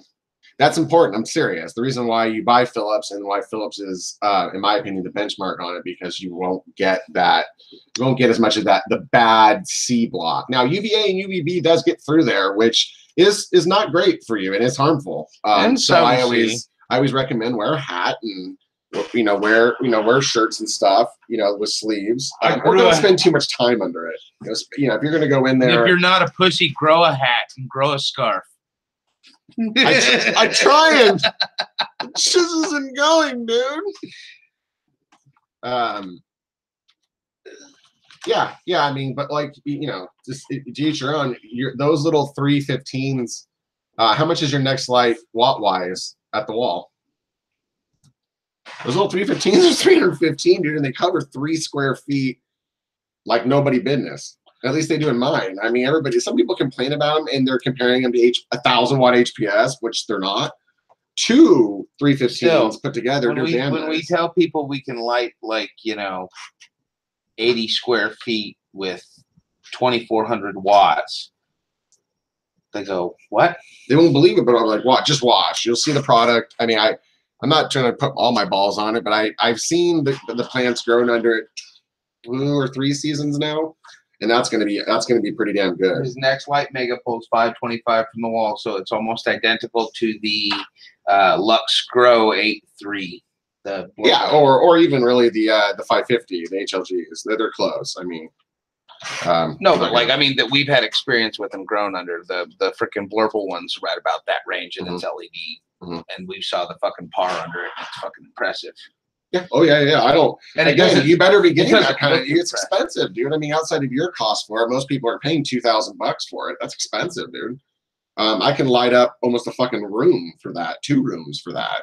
That's important. I'm serious. The reason why you buy Phillips and why Phillips is, in my opinion, the benchmark on it, because you won't get that. You won't get as much of that, the bad C block. Now, UVA and UVB does get through there, which is not great for you and it's harmful. So I always recommend wear a hat and wear shirts and stuff, with sleeves. Or don't spend too much time under it. If you're gonna go in there, if you're not a pussy, grow a hat and grow a scarf. I try and it just isn't going, dude. Yeah. I mean, but just to each your own. Those little 315s. How much is your next light watt wise at the wall? Those little 315s are 315, dude, and they cover 3 square feet like nobody business. At least they do in mine. I mean, some people complain about them, and they're comparing them to 1,000 watt HPS, which they're not. 2 315s put together. When we tell people we can light 80 square feet with 2,400 watts, they go, what? They won't believe it, but I'm like, just watch. You'll see the product. I mean, I'm not trying to put all my balls on it, but I've seen the plants growing under it 2 or 3 seasons now, and that's gonna be pretty damn good. His next light mega pulls 525 from the wall, so it's almost identical to the Lux Grow 8.3. Yeah, or even really the 550, the HLGs. They're close. I mean, no, but like I mean that we've had experience with them grown under the freaking blurple ones right about that range, and it's LED, and we saw the fucking par under it. It's fucking impressive. Yeah. Oh yeah. I don't. And again, you better be getting that kind of. It's expensive, dude. I mean, outside of your cost for it, most people are paying $2,000 for it. That's expensive, dude. I can light up almost a fucking room for that, 2 rooms for that.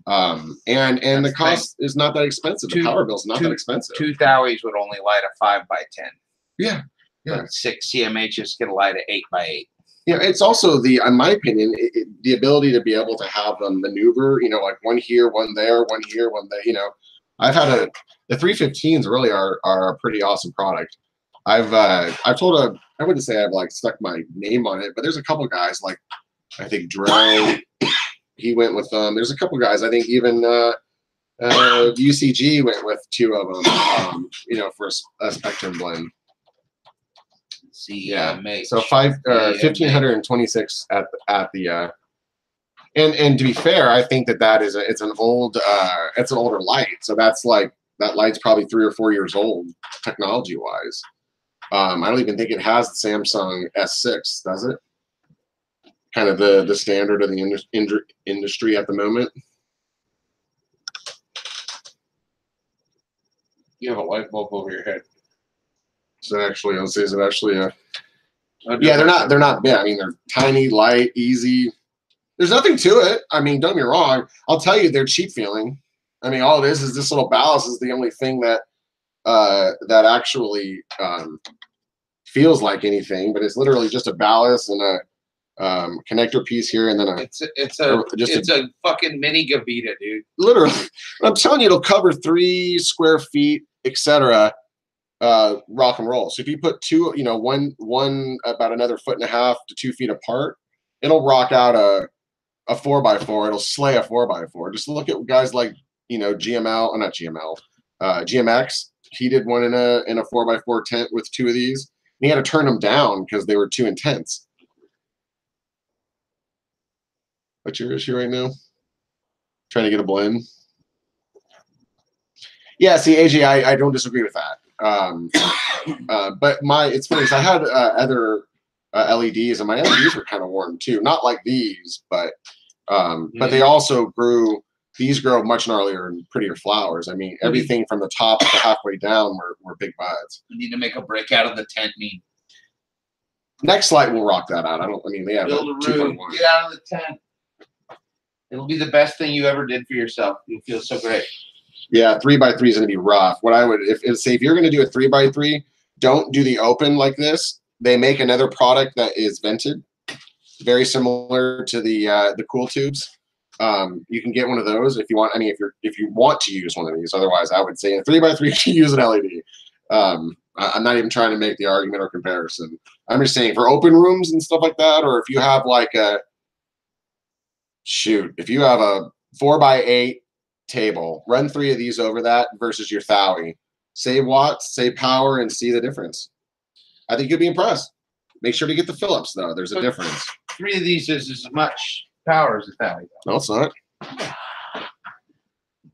And the cost is not that expensive. The power bill's not that expensive. 2 Thowies would only light a 5x10. Yeah. But 6 CMHs can light a 8x8. Yeah, it's also in my opinion, the ability to be able to have them maneuver, you know, like one here, one there, one here, one there, you know. I've had the 315s really are a pretty awesome product. I've told I wouldn't say I've like stuck my name on it, but there's a couple guys like, I think Dre, he went with them. There's a couple guys, I think even UCG went with 2 of them, you know, for a Spectrum blend. Yeah, so 1526 at the and to be fair, I think that is it's an older light. So that's like that light's probably 3 or 4 years old technology wise. I don't even think it has the Samsung S6, does it? Kind of the standard of the industry at the moment. You have a light bulb over your head. So actually, let's see, is it actually a? Yeah, they're not. Yeah, I mean, they're tiny, light, easy. There's nothing to it. I mean, don't get me wrong. I'll tell you, they're cheap feeling. I mean, all it is this little ballast is the only thing that that actually feels like anything. But it's literally just a ballast and a connector piece here, and then it's a fucking mini Gavita, dude. Literally, I'm telling you, it'll cover 3 square feet, etc. Rock and roll. So if you put 2, you know, one about another 1.5 to 2 feet apart, it'll rock out a 4x4. It'll slay a 4x4. Just look at guys like, you know, GMX. He did one in a 4x4 tent with 2 of these. And he had to turn them down because they were too intense. What's your issue right now? Trying to get a blend. Yeah, see, AJ, I don't disagree with that. But it's funny because I had other LEDs, and my LEDs were kind of warm too. Not like these, but they also grew. These grow much gnarlier and prettier flowers. I mean, everything from the top to halfway down were big buds. You need to make a break out of the tent. Next light will rock that out. I mean, they have Build a room. Get out of the tent. It'll be the best thing you ever did for yourself. You'll feel so great. Yeah, 3x3 is going to be rough. What I would, if you're going to do a 3x3, don't do the open like this. They make another product that is vented, very similar to the cool tubes. You can get one of those if you want. I mean, if you want to use one of these. Otherwise, I would say a 3x3 you use an LED. I'm not even trying to make the argument or comparison. I'm just saying for open rooms and stuff like that, or if you have like if you have a 4x8 table, run 3 of these over that versus your Thowie. Save watts, save power, and see the difference. I think you'll be impressed. Make sure to get the Philips though. There's a difference. 3 of these is as much power as a Thowie. No, it's not.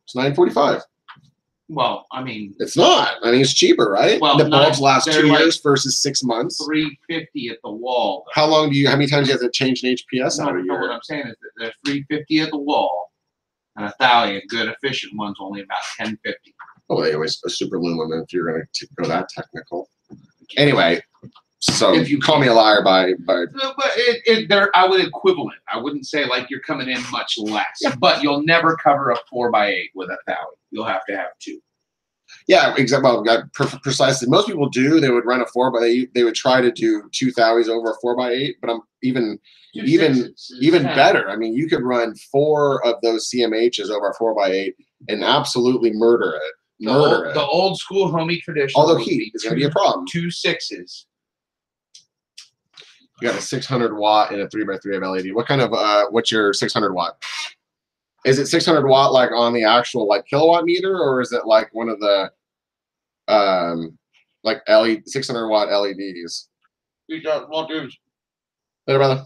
It's $945. Well, I mean, it's not. I mean, it's cheaper, right? Well, the bulbs last 2 years versus 6 months. $350 at the wall. How many times do you have to change an HPS out a year? What I'm saying is that there's $350 at the wall, and a Thowie, a good efficient one's only about $10.50. Oh, they always a super lumen if you're going to go that technical. Anyway, so if you call me a liar by. No, but I would equivalent. I wouldn't say like you're coming in much less. Yeah. But you'll never cover a 4x8 with a Thowie. You'll have to have 2. Yeah, exactly. Well, precisely. Most people do. They would run a 4x8. They would try to do 2 Thowies over a 4x8. But I'm even better. I mean, you could run 4 of those CMHs over a 4x8 and absolutely murder it. The old school homie tradition. Although heat is going to be a problem. 2 6s. You got a 600 watt and a 3x3 of LED. What kind of what's your 600 watt? Is it 600 watt like on the actual like kilowatt meter, or is it like one of the like LED 600 watt LEDs. You don't want to. Later, brother.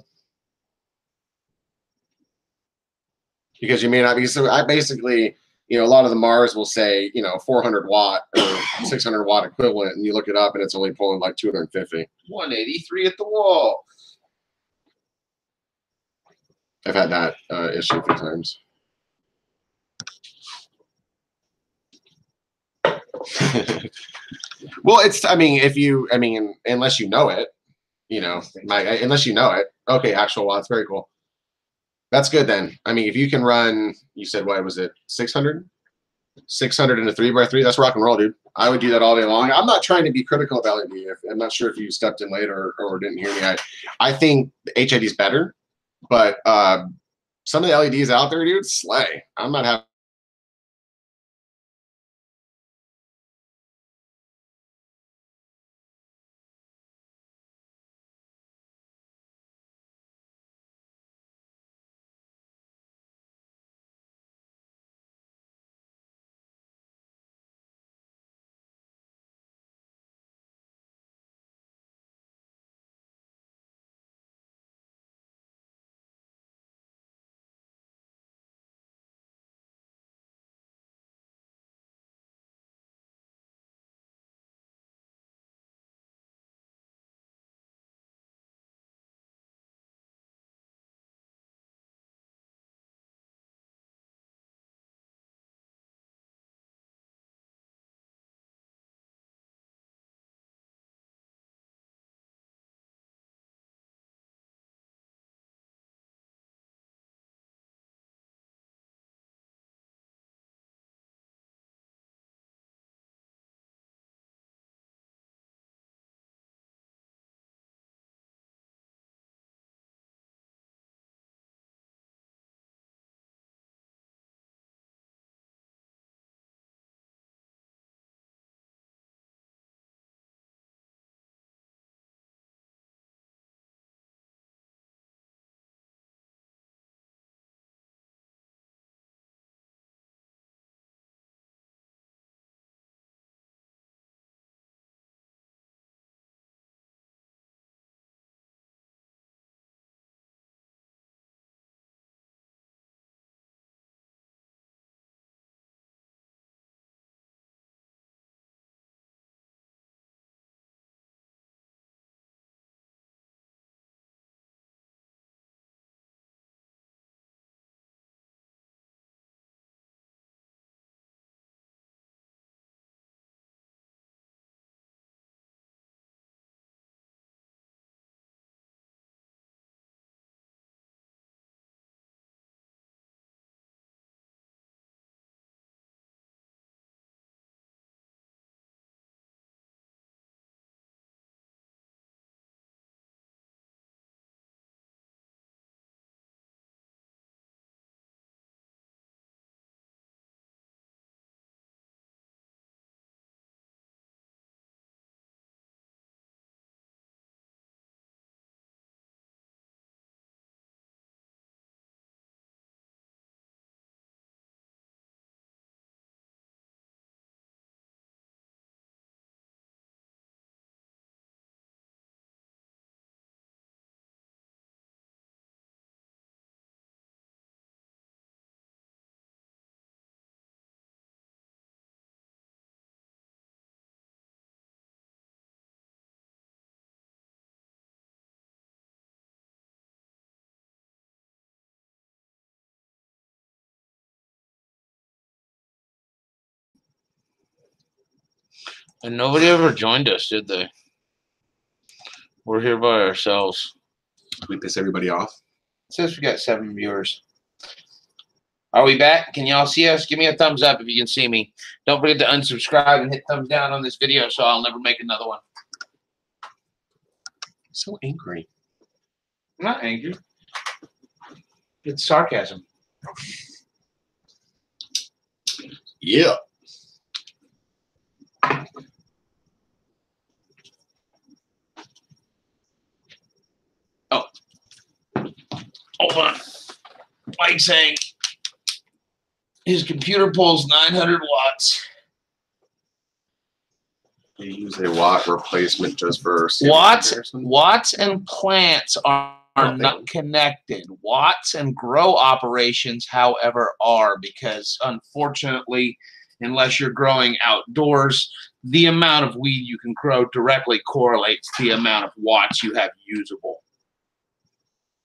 Because you may not be. So I basically, you know, a lot of the Mars will say, you know, 400 watt or 600 watt equivalent, and you look it up, and it's only pulling like 250. 183 at the wall. I've had that issue a few times. Well, it's. I mean, unless you know it, you know, unless you know it. Okay, actual watts, very cool. That's good then. I mean, if you can run, you said what was it, 600? 600 in a 3x3. That's rock and roll, dude. I would do that all day long. I'm not trying to be critical of LED. I'm not sure if you stepped in later or didn't hear me. I think the HID is better, but some of the LEDs out there, dude, slay. I'm not having. And nobody ever joined us, did they? We're here by ourselves. We piss everybody off. It says we got 7 viewers. Are we back? Can y'all see us? Give me a thumbs up if you can see me. Don't forget to unsubscribe and hit thumbs down on this video so I'll never make another one. So angry. I'm not angry. It's sarcasm. Yeah. Oh. Hold on. Mike's saying his computer pulls 900 watts. You use a watt replacement just for Watts and plants are not connected. Watts and grow operations, however, are, because unfortunately, unless you're growing outdoors, the amount of weed you can grow directly correlates to the amount of watts you have usable.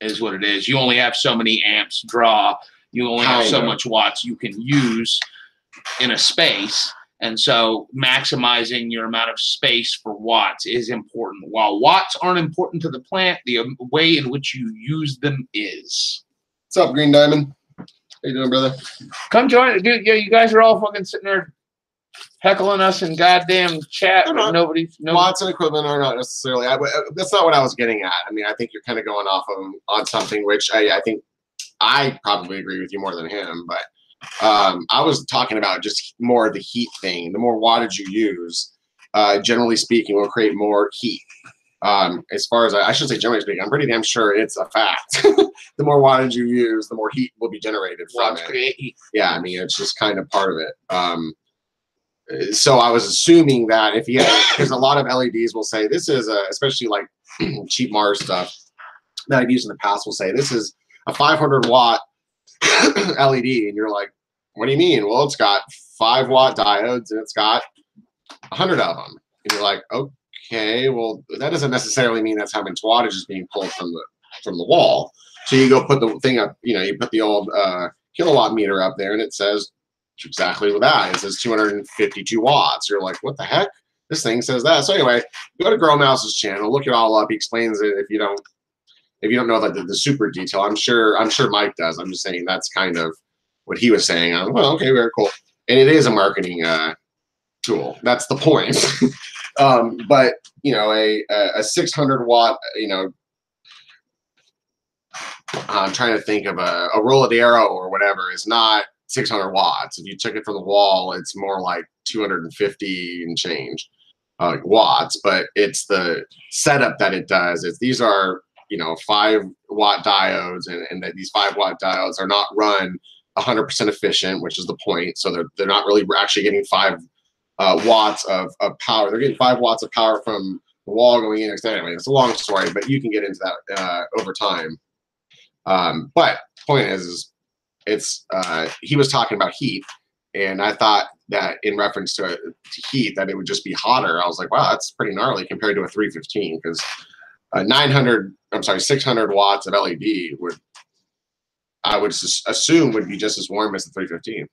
Is what it is. You only have so many amps draw. You only have so much watts you can use in a space. And so maximizing your amount of space for watts is important. While watts aren't important to the plant, the way in which you use them is. What's up, Green Diamond? How you doing, brother? Come join. Dude, yeah, you guys are all fucking sitting there heckling us in goddamn chat, but nobody's. Watts and equipment are not necessarily. That's not what I was getting at. I mean, I think you're kind of going off on something which I think I probably agree with you more than him, but. I was talking about just more of the heat thing. The more wattage you use, generally speaking, will create more heat. As far as I should say, generally speaking, I'm pretty damn sure it's a fact. The more wattage you use, the more heat will be generated from it. Create heat. Yeah, I mean, it's just kind of part of it. So I was assuming that if you had, because a lot of LEDs will say this is especially like cheap Mars stuff that I've used in the past will say this is a 500 watt LED, and you're like, what do you mean? Well, it's got 5 watt diodes and it's got 100 of them, and you're like, okay, well, that doesn't necessarily mean that's how much wattage is being pulled from the wall. So you go put the thing up, you put the old kilowatt meter up there, and it says exactly what that. It says 252 watts. You're like, what the heck? This thing says that. So anyway, go to Grow Mouse's channel, look it all up. He explains it. If you don't know like the super detail, I'm sure Mike does. I'm just saying that's kind of what he was saying. I'm well, okay, very cool. And it is a marketing tool. That's the point. But a 600 watt, I'm trying to think of a Roladero or whatever is not 600 watts. If you took it from the wall, it's more like 250 and change watts. But it's the setup that it does. These are 5 watt diodes, and that these 5 watt diodes are not run 100% efficient, which is the point. So they're not really actually getting 5 watts of power. They're getting 5 watts of power from the wall going in. Anyway, it's a long story, but you can get into that over time. But point is it's he was talking about heat, and I thought that in reference to heat that it would just be hotter. I was like, wow, that's pretty gnarly compared to a 315, because 600 watts of LED I would assume would be just as warm as the 315.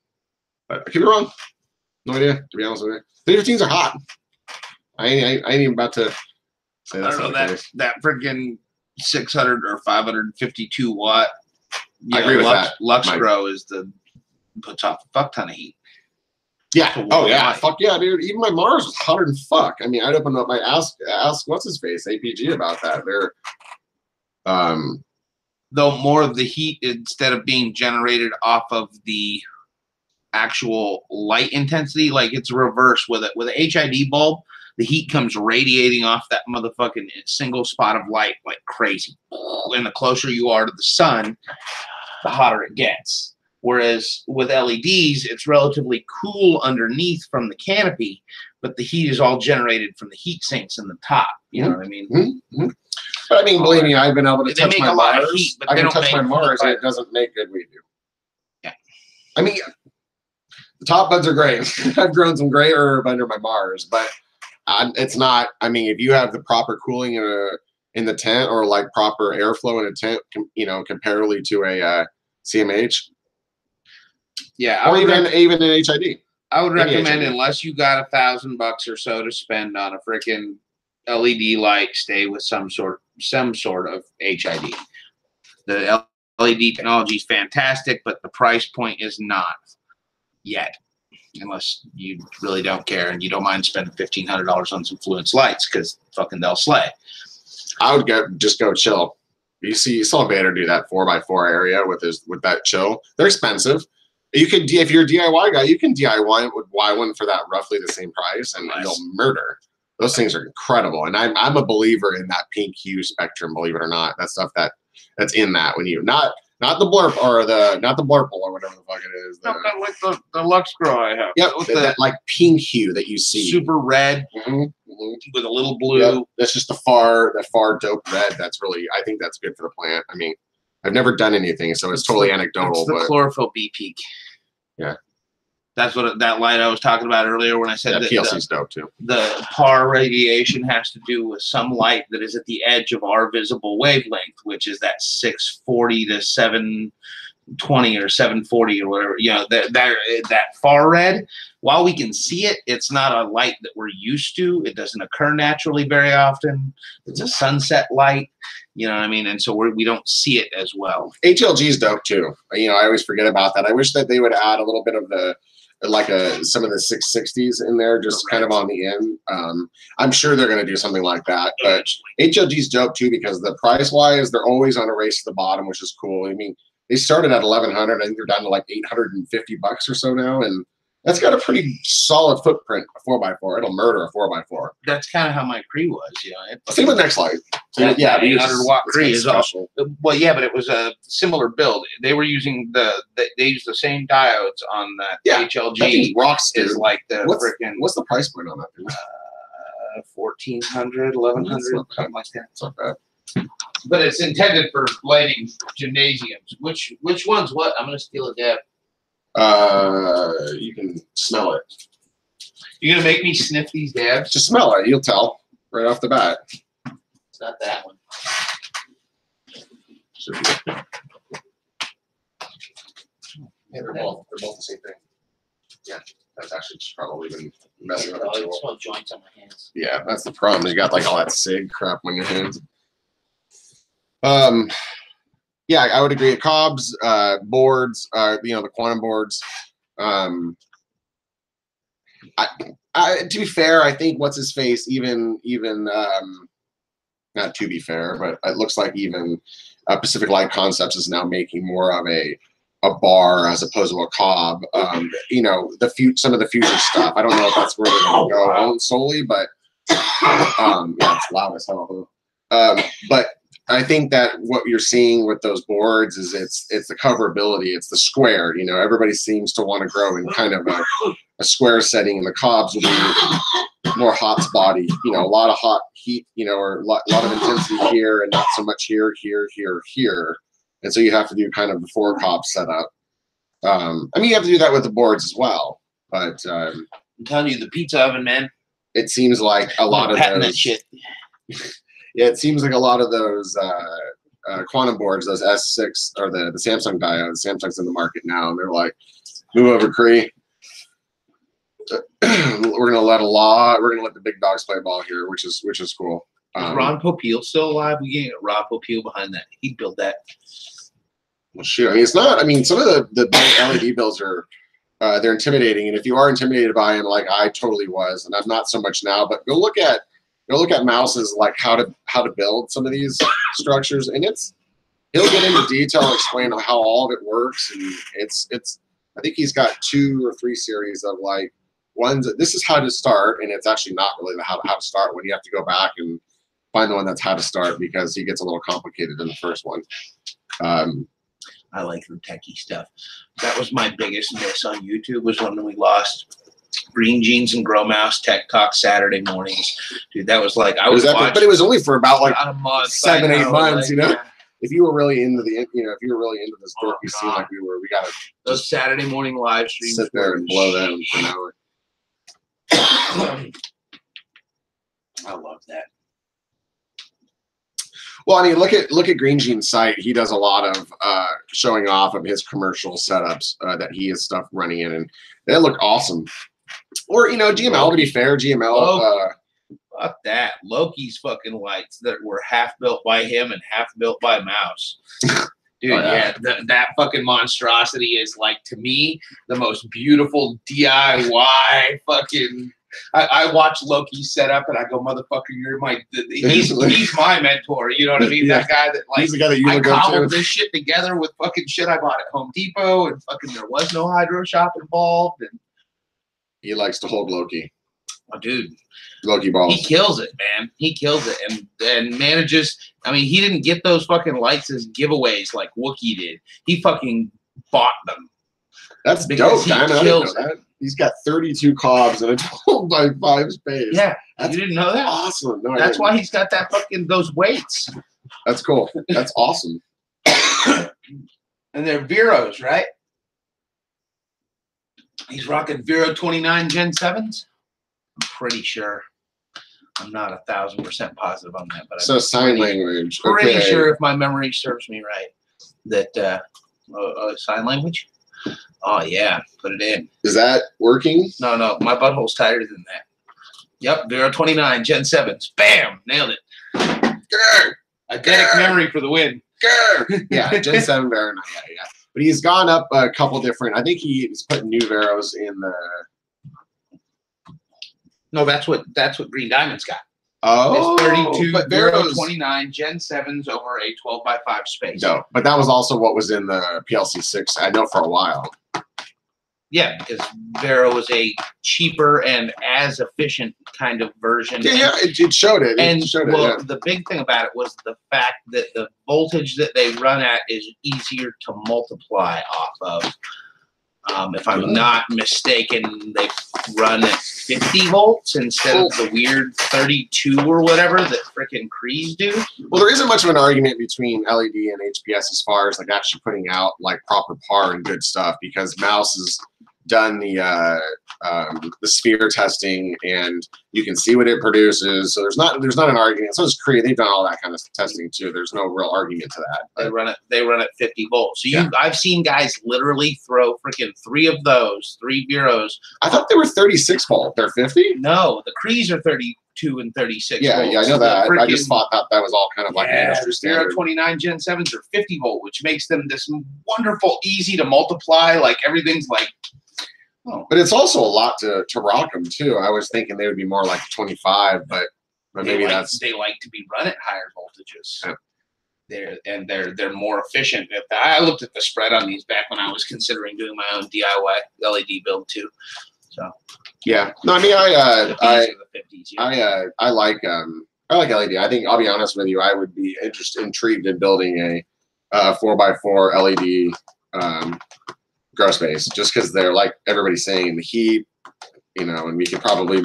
But I could be wrong. No idea, to be honest with you. 315s are hot. I ain't even about to say that's not the case. That freaking 600 or 552 watt. I agree with that. Lux Grow puts off a fuck ton of heat. Yeah. Oh yeah. Fuck yeah, dude. Even my Mars was hotter than fuck. I mean, I'd open up my ask what's his face APG about that. They're though more of the heat, instead of being generated off of the actual light intensity, like it's reverse with it. With a HID bulb, the heat comes radiating off that motherfucking single spot of light like crazy. And the closer you are to the sun, the hotter it gets. Whereas with LEDs, it's relatively cool underneath from the canopy, but the heat is all generated from the heat sinks in the top. You know what I mean? Mm-hmm. But I mean, believe me, I've been able to touch my Mars. Heat, but I can touch my Mars, and it doesn't make good weed do. Yeah. I mean, the top buds are great. I've grown some great herb under my Mars, but it's not. I mean, if you have the proper cooling in the tent, or like proper airflow in a tent, comparatively to a CMH. Yeah, or even an HID. I would recommend, unless you got $1,000 or so to spend on a freaking LED light, stay with some sort of HID. The LED technology is fantastic, but the price point is not yet, unless you really don't care and you don't mind spending $1,500 on some Fluence lights, because fucking they'll slay. I would just go chill. You saw Vader do that 4x4 area with that chill. They're expensive. You can, if you're a DIY guy, you can DIY one for that roughly the same price, and you'll murder. Those things are incredible, and I'm a believer in that pink hue spectrum. Believe it or not, that stuff that's in that when you not Not the blurp or not the blurple or whatever the fuck it is. No, not like the Lux Grow I have. Yep, with that like pink hue that you see. Super red with a little blue. Yep. That's just that far dope red. That's really, I think that's good for the plant. I mean, I've never done anything, so it's totally anecdotal. It's the chlorophyll B peak. Yeah. That's what that light I was talking about earlier when I said that PLC's dope too. The PAR radiation has to do with some light that is at the edge of our visible wavelength, which is that 640 to 720 or 740 or whatever. You know, that far red. While we can see it, it's not a light that we're used to. It doesn't occur naturally very often. It's a sunset light. You know what I mean? And so we don't see it as well. HLG's dope too. You know, I always forget about that. I wish that they would add a little bit of the some of the 660s in there, just kind of on the end. I'm sure they're going to do something like that. But HLG's dope too because the price wise, they're always on a race to the bottom, which is cool. I mean, they started at 1,100. I think they're down to like $850 or so now, and that's got a pretty solid footprint. A 4x4, it'll murder a 4x4. That's kind of how my Cree was. You know, same with Next Light. Yeah, 800-watt Cree is also well. Yeah, but it was a similar build. They were using they used the same diodes on that HLG. Rocks is like the what's the price point on that thing? 1,400, 1,100, something like that. It's not bad. But it's intended for lighting gymnasiums. Which one's what? I'm gonna steal a dab. You can smell it. You're gonna make me sniff these dabs? Just smell it. You'll tell right off the bat. It's not that one. Yeah, they're both the same thing. Yeah, that's actually just probably been messing with it. I smell joints on my hands. Yeah, that's the problem. You got like all that cig crap on your hands. Yeah, I would agree. Cobb's boards, you know, the quantum boards. To be fair, I think what's his face, even not to be fair, but it looks like even Pacific Light Concepts is now making more of a bar as opposed to a Cobb. You know, some of the future stuff. I don't know if that's where they're going to go on solely, but yeah, it's loud as hell. But I think that what you're seeing with those boards is it's the coverability, it's the square. You know, everybody seems to want to grow in kind of a square setting, and the Cobbs will be more hot spotty. You know, a lot of hot heat. You know, or a lot of intensity here, and not so much here, here. And so you have to do kind of the 4 Cobb setup. I mean, you have to do that with the boards as well. But I'm telling you, the pizza oven, man. It seems like a lot of those. That shit. Yeah, it seems like a lot of those quantum boards, those S6 or the Samsung diodes. Samsung's in the market now, and they're like, move over, Cree. We're gonna let the big dogs play ball here, which is cool. Is Ron Popeil still alive? We can get Ron Popeil behind that. He'd build that. Well, shoot. I mean, it's not. I mean, some of the big LED builds are they're intimidating, and if you are intimidated by them, like I totally was, and I'm not so much now. But go look at Mouse's like how to build some of these structures, and he'll get into detail, explain how all of it works, and it's. I think he's got 2 or 3 series of like ones. This is how to start, and it's actually not really how to start when you have to go back and find the one that's how to start because he gets a little complicated in the first one. I like the techie stuff. That was my biggest miss on YouTube was when we lost Green Jeans and Grow Mouse Tech Talk Saturday mornings. Dude, that was like I was watching, but it was only for about like a month, 7, 8 months, like, you know. Yeah. If you were really into if you were really into this dorky scene like we were, we gotta those Saturday morning live streams. Sit there and blow them for an hour. I love that. Well, I mean, look at Green Jean's site. He does a lot of showing off of his commercial setups that he has stuff running in, and they look awesome. Or you know, GML. To be fair, GML. Fuck that. Loki's fucking lights that were half built by him and half built by Mouse. Dude, that fucking monstrosity is like to me the most beautiful DIY fucking. I watch Loki set up and I go, motherfucker, you're he's my mentor. You know what I mean? Yeah. That guy that like he's the guy that you I look up cobbled to. this shit together with fucking shit I bought at Home Depot and fucking there was no hydro shop involved and he likes to hold Loki. Oh, dude. Loki balls. He kills it, man. He kills it and manages. I mean, he didn't get those fucking lights as giveaways like Wookiee did. He fucking bought them. That's dope, Diamond. I didn't know that. He's got 32 cobs in a 12 by 5 space. Yeah, that's you didn't know that? Awesome. No, that's why he's got that fucking those weights. That's cool. That's awesome. And they're Veros, right? He's rocking Vero 29 Gen 7s. I'm pretty sure. I'm not 1,000% positive on that, but so sign language. Pretty sure, if my memory serves me right, that sign language. Oh yeah, put it in. Is that working? No, my butthole's tighter than that. Yep, Vero 29 Gen 7s. Bam, nailed it. Grr, Eidetic memory for the win. Grr. Yeah, Gen 7 Vero 9. Yeah. But he's gone up a couple different. I think he's put new Veros in the. No, that's what Green Diamond's got. Oh, it's 32 but Vero 29 Gen 7s over a 12 by 5 space. No, but that was also what was in the PLC 6. I know for a while. Yeah, because Vero was a cheaper and as efficient kind of version. Yeah, it showed it. The big thing about it was the fact that the voltage that they run at is easier to multiply off of. If I'm not mistaken, they run at 50 volts instead of the weird 32 or whatever that frickin' Krees do. Well, there isn't much of an argument between LED and HPS as far as like actually putting out like proper par and good stuff, because Mouse has done the sphere testing and you can see what it produces. So there's not an argument. So is Cree. They've done all that kind of testing too. There's no real argument to that. They run at 50 volts. So I've seen guys literally throw freaking 3 Veros. I thought they were 36 volt. They're 50? No, the Krees are 32 and 36 volts. Yeah, I know that. I just thought that was all kind of like an industry standard. Vero 29 Gen 7s are 50 volt, which makes them this wonderful, easy to multiply. Like everything's like. Oh. But it's also a lot to rock them too. I was thinking they would be more like 25, but maybe they like to be run at higher voltages. Yeah. They're more efficient. I looked at the spread on these back when I was considering doing my own DIY LED build too. So yeah, no, I mean I like LED. I think I'll be honest with you, I would be intrigued in building a 4x4 LED grow space, just because they're like everybody's saying the heat, and we could probably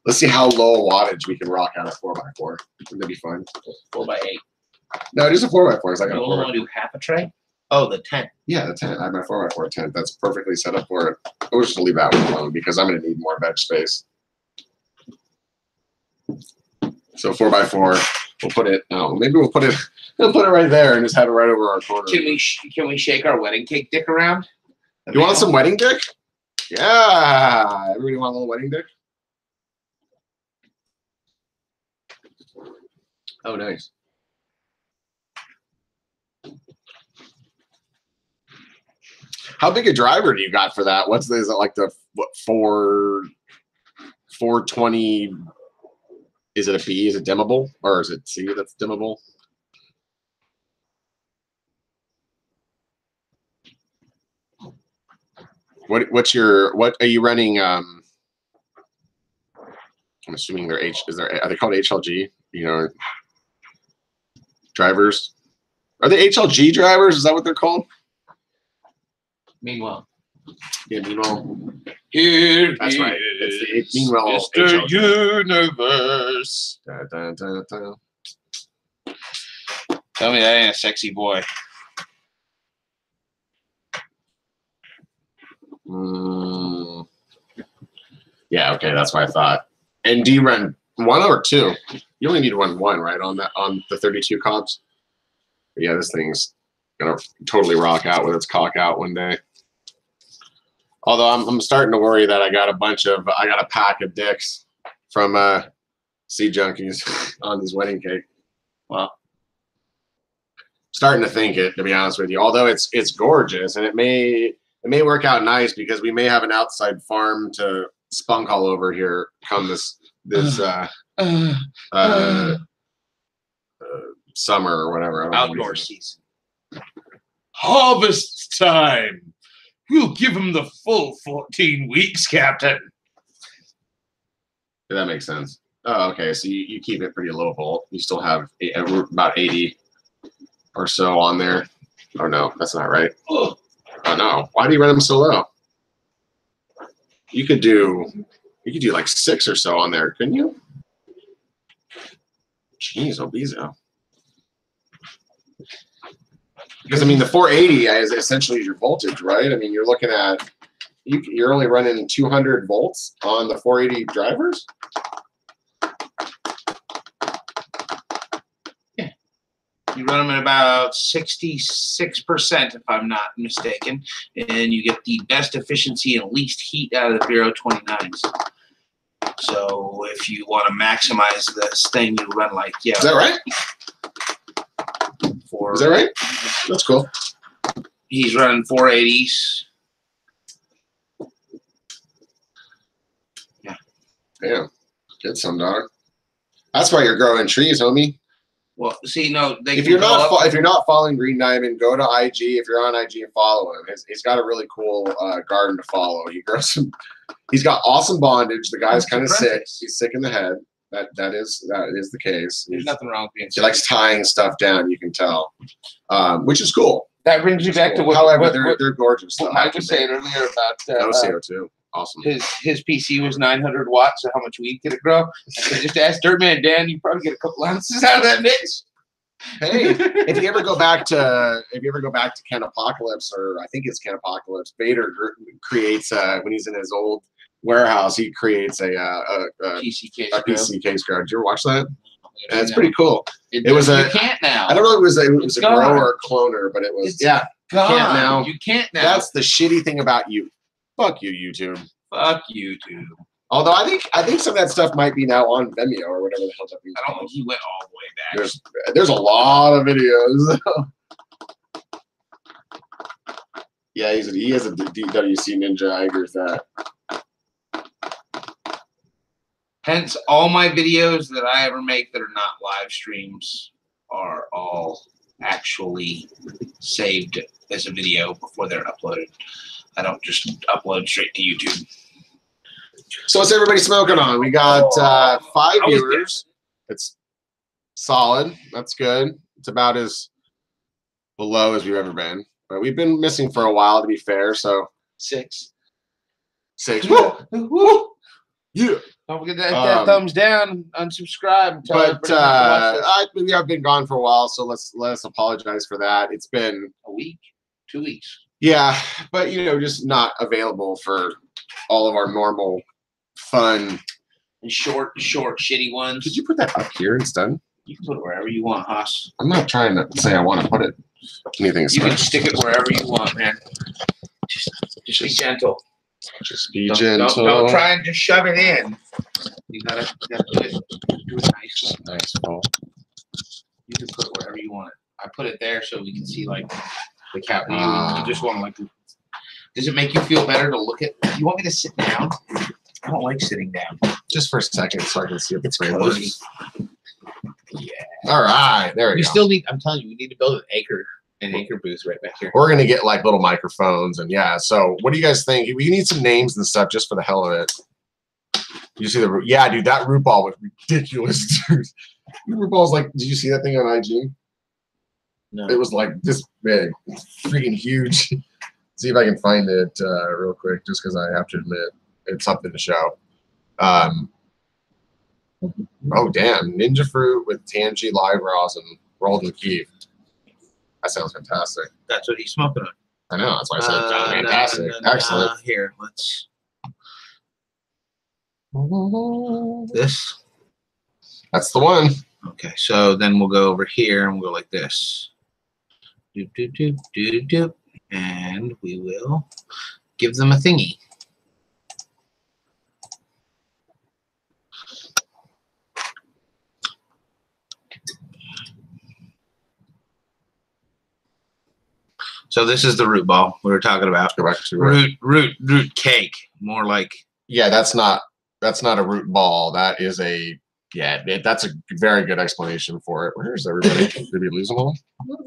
let's see how low wattage we can rock out a 4x4. Wouldn't that be fun? 4x8. No, it is a 4x4. You only want to do half a tray? Oh, the tent. Yeah, the tent. I have my 4x4 tent. That's perfectly set up for it. We'll just leave that one alone because I'm going to need more veg space. So 4x4. We'll put it. No, maybe we'll put it right there and just have it right over our corner. Can we shake our wedding cake dick around? You want some wedding dick? Yeah. Everybody want a little wedding dick? Oh, nice. How big a driver do you got for that? Is it like the 420? Is it a B? Is it dimmable? Or is it C that's dimmable? What are you running? I'm assuming they're are they called HLG? Drivers? Are they HLG drivers? Is that what they're called? Meanwhile. Yeah, meanwhile. Here that's right. It's the meanwhile Mr. Universe. Da, da, da, da. Tell me that ain't a sexy boy. Yeah, okay, that's what I thought. And do you run 1 or 2? You only need one, right? On the 32 cobs. But yeah, this thing's gonna totally rock out with its cock out one day. Although I'm starting to worry that I got a pack of dicks from Seed Junkies on this wedding cake. Well, starting to think it, to be honest with you. Although it's gorgeous and it may work out nice because we may have an outside farm to spunk all over here come this summer or whatever. Outdoor season. Harvest time. We'll give him the full 14 weeks, Captain. Yeah, that makes sense. Oh, okay. So you keep it pretty low volt. You still have about 80 or so on there. Oh no, that's not right. Oh no, why do you run them so low? You could do like 6 or so on there, couldn't you? Jeez, Obezo. Because I mean, the 480 is essentially your voltage, right? I mean, you're looking at you're only running 200 volts on the 480 drivers. You run them at about 66%, if I'm not mistaken, and you get the best efficiency and least heat out of the 029s. So if you want to maximize this thing, you run like, yeah. Is that right? Is that right? That's cool. He's running 480s. Yeah. Yeah. Get some, dog. That's why you're growing trees, homie. Well, see, no. If you're not following Green Diamond, go to IG. If you're on IG, and follow him. He's got a really cool garden to follow. He grows some. He's got awesome bondage. The guy's kind of sick. He's sick in the head. That is the case. There's nothing wrong with being sick. He likes tying stuff down. You can tell, which is cool. That brings me back to what. However, they're gorgeous. What Mike was saying earlier about no CO2. Awesome. His PC was 900 watts. So how much weed could it grow? I said, just ask Dirtman Dan. You probably get a couple ounces out of that mix. Hey, if you ever go back to Canapocalypse, or I think it's Canapocalypse, Vader creates when he's in his old warehouse, he creates a PC case. PC case guard. Did you ever watch that? And it's pretty cool. It was a. You can't now. I don't know if it was a grower or a cloner, but it was. Gone. Can't now. You can't now. That's the shitty thing about you. Fuck you, YouTube. Fuck YouTube. Although I think some of that stuff might be now on Vimeo or whatever the hell that is. I don't think he went all the way back. There's a lot of videos. Yeah, he has a DWC Ninja. I agree with that. Hence, all my videos that I ever make that are not live streams are all actually saved as a video before they're uploaded. I don't just upload straight to YouTube. So what's everybody smoking on? We got 5 viewers. It's solid. That's good. It's about as below as we've ever been. But we've been missing for a while, to be fair. So 6. Woo! Woo! Yeah. Don't forget that thumbs down, unsubscribe. But I've been gone for a while, so let us apologize for that. It's been a week, 2 weeks. Yeah, but just not available for all of our normal fun and short, shitty ones. Could you put that up here instead? You can put it wherever you want, Haas. I'm not trying to say I want to put it anything. You can stick it wherever you want, man. Just be gentle. Just be gentle. Don't try and just shove it in. You gotta do it nice. Just nice. Oh. You can put it wherever you want it. I put it there so we can see like the cap. You just want to like. Does it make you feel better to look at? You want me to sit down? I don't like sitting down. Just for a second, so I can see if it's cozy. Yeah. All right. There we go. Still need. I'm telling you, we need to build an acre booth right back here. We're gonna get like little microphones and yeah. So what do you guys think? We need some names and stuff just for the hell of it. You see the dude, that root ball was ridiculous, dude. The root ball's like, did you see that thing on IG? No. It was like this big, freaking huge. See if I can find it real quick, just because I have to admit it's something to show. Oh damn, Ninja Fruit with Tangy live rosin rolled in Kiev. That sounds fantastic. That's what he's smoking on. I know. That's why I said fantastic. Excellent. Here, let's. This. That's the one. Okay, so then we'll go over here and we'll go like this. Doop, doop, doop, doop, doop. And we will give them a thingy. So this is the root ball we were talking about. Root cake, more like. Yeah, that's not a root ball. That is a that's a very good explanation for it. Where's everybody? Did we lose them all?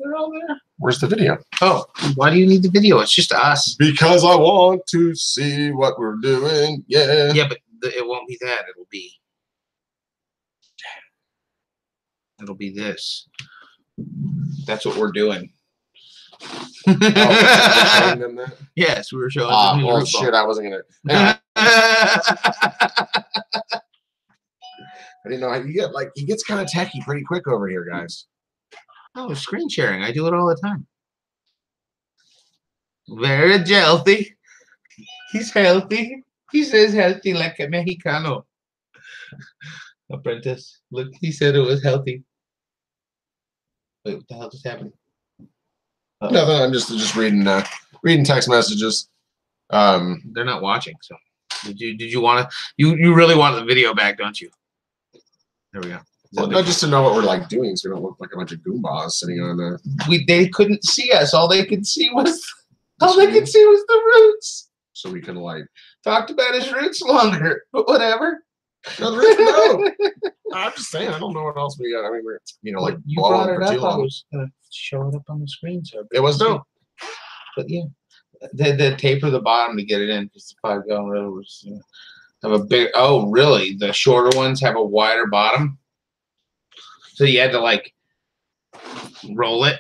They're all there. Where's the video? Oh, why do you need the video? It's just us. Because I want to see what we're doing. Yeah. Yeah, but it won't be that. It'll be It'll be this. That's what we're doing. Oh, we're showing them that? Yes, we were showing them. Well, root shit, ball. I wasn't gonna. I didn't know how you get he gets kind of techie pretty quick over here, guys. Oh, screen sharing. I do it all the time. Very healthy. He's healthy. He says healthy like a Mexicano. Apprentice. Look, he said it was healthy. Wait, what the hell just happened? Oh. Nothing. I'm just reading text messages. They're not watching, so did you want to? You really want the video back, don't you? There we go. Well, no, just to know what we're like doing, so we don't look like a bunch of goombas sitting on the. They couldn't see us. All they could see was the roots. So we can like Talked about his roots longer, but whatever. no, the roots, no. I'm just saying, I don't know what else we got. I mean, we're like you brought blowing it for too up. I long. was gonna show it up on the screen, so It was no. But yeah, the taper the bottom to get it in because the 5-gallon rotors have a big. Oh, really? The shorter ones have a wider bottom, so you had to like roll it.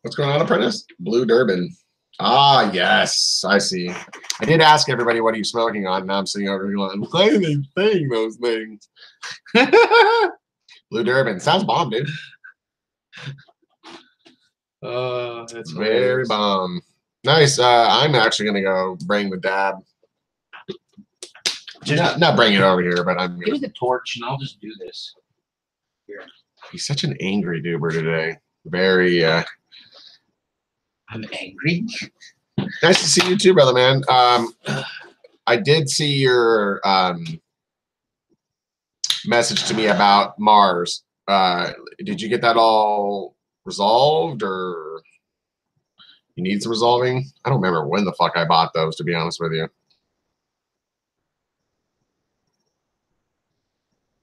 What's going on, Apprentice? Blue Durban. Ah, yes, I see. I did ask everybody what are you smoking on. Now I'm sitting over here going, why are they saying those things? Blue Durban sounds bomb, dude. That's Very bomb. Nice. I'm actually gonna go bring the dab. Just Not bring it over here, but I'm give me gonna. the torch and I'll just do this. Here. He's such an angry duber today. Very. I'm angry. Nice to see you too, brother man. I did see your message to me about Mars. Did you get that all resolved, or you need some resolving? I don't remember when the fuck I bought those, to be honest with you.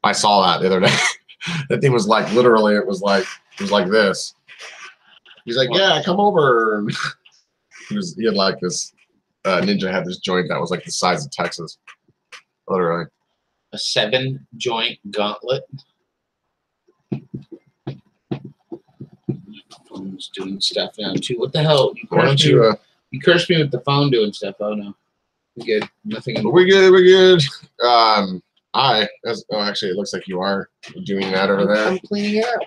I saw that the other day. That thing was like literally, it was like this. He's like, yeah, come over. He had like this Ninja had this joint that was like the size of Texas, literally. A 7-joint gauntlet. Phone's doing stuff now too. What the hell? Why don't you? You cursed me with the phone doing stuff. Oh no, we're good. Nothing. We're good. We're good. Actually, it looks like you are doing that over there. I'm cleaning it up.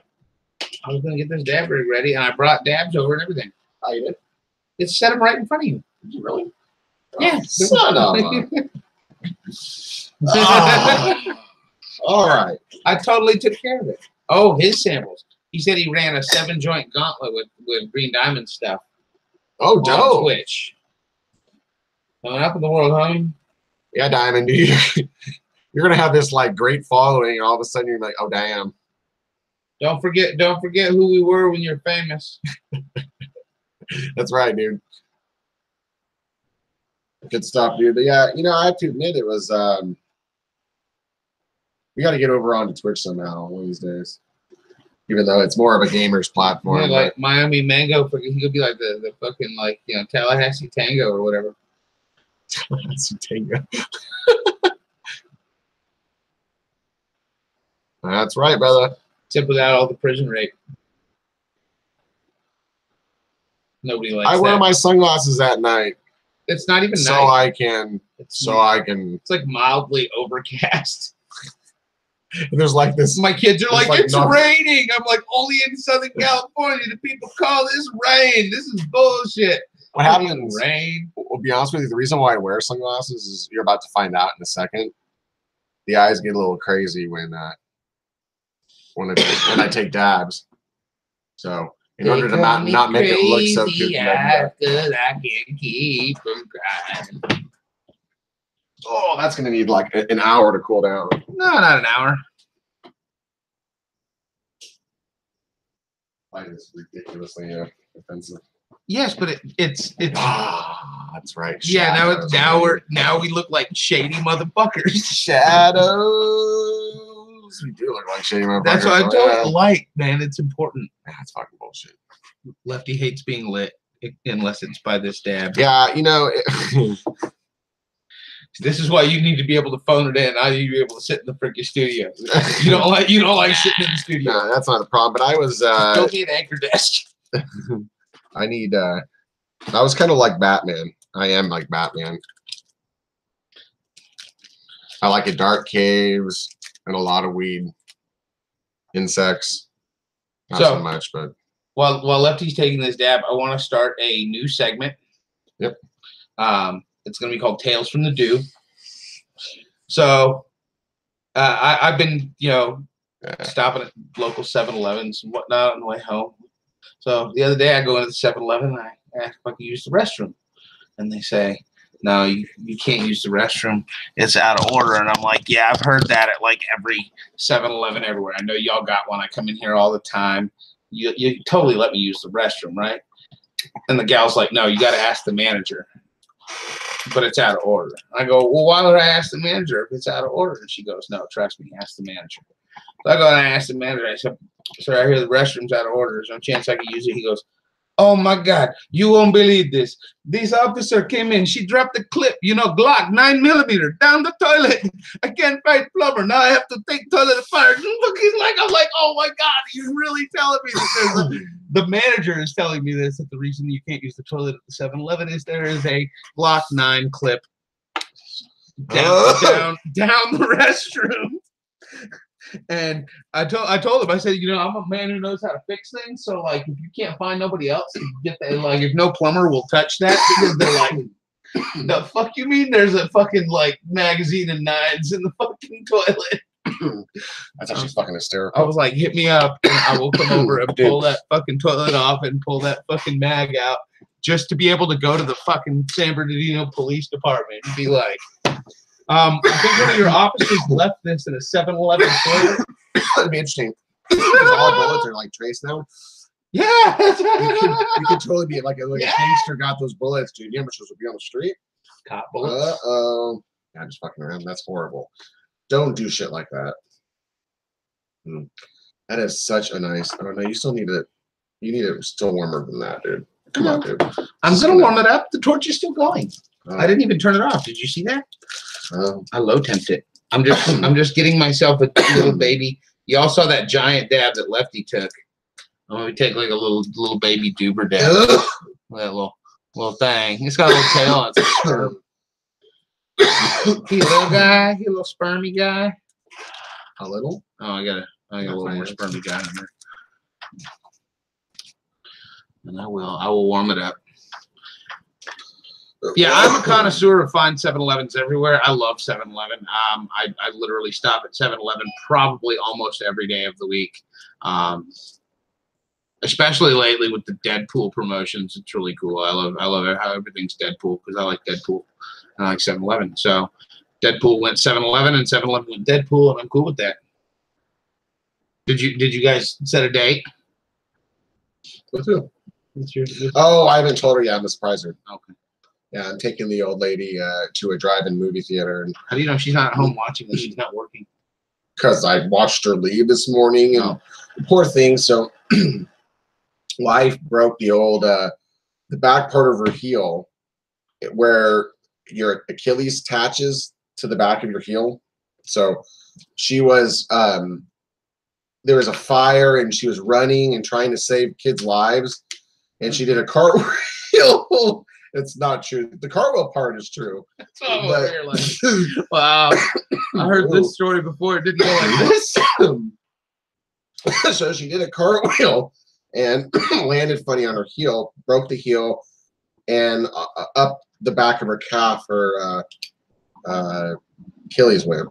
I was gonna get this dab rig ready, and I brought dabs over and everything. Oh, you did? It's set them right in front of you. Did you really? Yeah. Son of a. Oh. All right. I totally took care of it. Oh, his samples. He said he ran a 7-joint gauntlet with Green Diamond stuff. Oh, On dope. Twitch. Coming up in the world, homie. Yeah, Diamond, dude. You're gonna have this like great following, and all of a sudden you're like, oh damn. Don't forget who we were when you're famous. That's right, dude. Good stuff, dude. But yeah, I have to admit it was we gotta get over onto Twitch somehow one of these days. Even though it's more of a gamer's platform. Yeah, like Miami Mango, he could be like the fucking like Tallahassee Tango or whatever. Tallahassee Tango. That's right, brother. Except without all the prison rape. Nobody likes that. I wear my sunglasses at night. It's not even so night. I can. It's It's like mildly overcast. There's like this. My kids are like, it's nothing. raining. I'm like, only in Southern California do people call this rain. This is bullshit. What happens? Rain. I'll be honest with you. The reason why I wear sunglasses is you're about to find out in a second. The eyes get a little crazy when I take dabs. So in order to not make it look so good, I can't keep from crying. oh, that's gonna need like an hour to cool down. No, not an hour. Light is ridiculously offensive. Yes, but it's Ah, that's right. yeah. Shadows. Now we look like shady motherfuckers. Shadows. We do look like shady motherfuckers. That's why I don't like, man. It's important. That's fucking bullshit. Lefty hates being lit unless it's by this dab. Yeah, This is why you need to be able to phone it in. I need to be able to sit in the freaking studio. You don't like sitting in the studio. No, that's not a problem. But I was Go be an anchor desk. I need I was kind of like Batman. I am like Batman. I like it dark caves and a lot of weed. Insects. Not so much, but while Lefty's taking this dab, I want to start a new segment. Yep. It's going to be called Tales from the Dew. So I've been, stopping at local 7-Elevens and whatnot on the way home. So the other day I go into the 7-Eleven and I ask if I can use the restroom. And they say, no, you can't use the restroom. It's out of order. And I'm like, yeah, I've heard that at like every 7-Eleven everywhere. I know y'all got one. I come in here all the time. You totally let me use the restroom, right? And the gal's like, no, you got to ask the manager. But it's out of order. I go, well, why would I ask the manager if it's out of order? And she goes, no, trust me, ask the manager. So I go and I ask the manager. I said, sir, I hear the restroom's out of order. There's no chance I can use it. He goes, oh my God, you won't believe this. This officer came in. She dropped the clip, Glock 9mm down the toilet. I can't fight plumber. Now I have to take toilet apart. I'm like, oh my God, he's really telling me this. The manager is telling me this, that the reason you can't use the toilet at the 7-Eleven is there is a Glock 9 clip down the restroom. And I told him, I said, I'm a man who knows how to fix things. So like, if you can't find nobody else to get that, like, if no plumber will touch that, because they're like, the fuck you mean? There's a fucking like magazine and knives in the fucking toilet. That's actually fucking hysterical. I was like, hit me up, and I will come over and pull that fucking toilet off and pull that fucking mag out, just to be able to go to the fucking San Bernardino Police Department and be like, I think one of your officers left this in a 7-Eleven toilet. That'd be interesting. Because all bullets are like traced now. Yeah, you could totally be like a gangster got those bullets, dude. You know how much those would be on the street? Cop bullets. I'm just fucking around. That's horrible. Don't do shit like that. That is such a nice. I don't know. You still need it. You need it still warmer than that, dude. Come on, dude. I'm gonna warm it up. The torch is still going. I didn't even turn it off. Did you see that? I low temped it. I'm just getting myself a little baby. Y'all saw that giant dab that Lefty took. I'm gonna take like a little baby Doober dab. That little thing. It's got a little tail on it. He a little guy. He a little spermy guy. A little? Oh, I got a little more spermy guy in there. And I will warm it up. Yeah, I'm a connoisseur of fine 7-Elevens everywhere. I love 7-Eleven. I literally stop at 7-Eleven probably almost every day of the week. Especially lately with the Deadpool promotions. It's really cool. I love it, how everything's Deadpool, because I like Deadpool. I like 7-Eleven. So Deadpool went 7-Eleven and 7-Eleven went Deadpool, and I'm cool with that. Did you guys set a date? With who? Oh, I haven't told her yet. I'm gonna surprise her. Okay. Yeah, I'm taking the old lady to a drive-in movie theater. And how do you know she's not at home watching this? She's not working. Because I watched her leave this morning, and poor thing. So, wife broke the old the back part of her heel, where your Achilles attaches to the back of your heel. So, she was there was a fire, and she was running and trying to save kids' lives, and she did a cartwheel. It's not true. The cartwheel part is true. But, like, wow. I heard this story before. It didn't go like this. So she did a cartwheel and landed funny on her heel, broke the heel, and up the back of her calf, her Achilles went.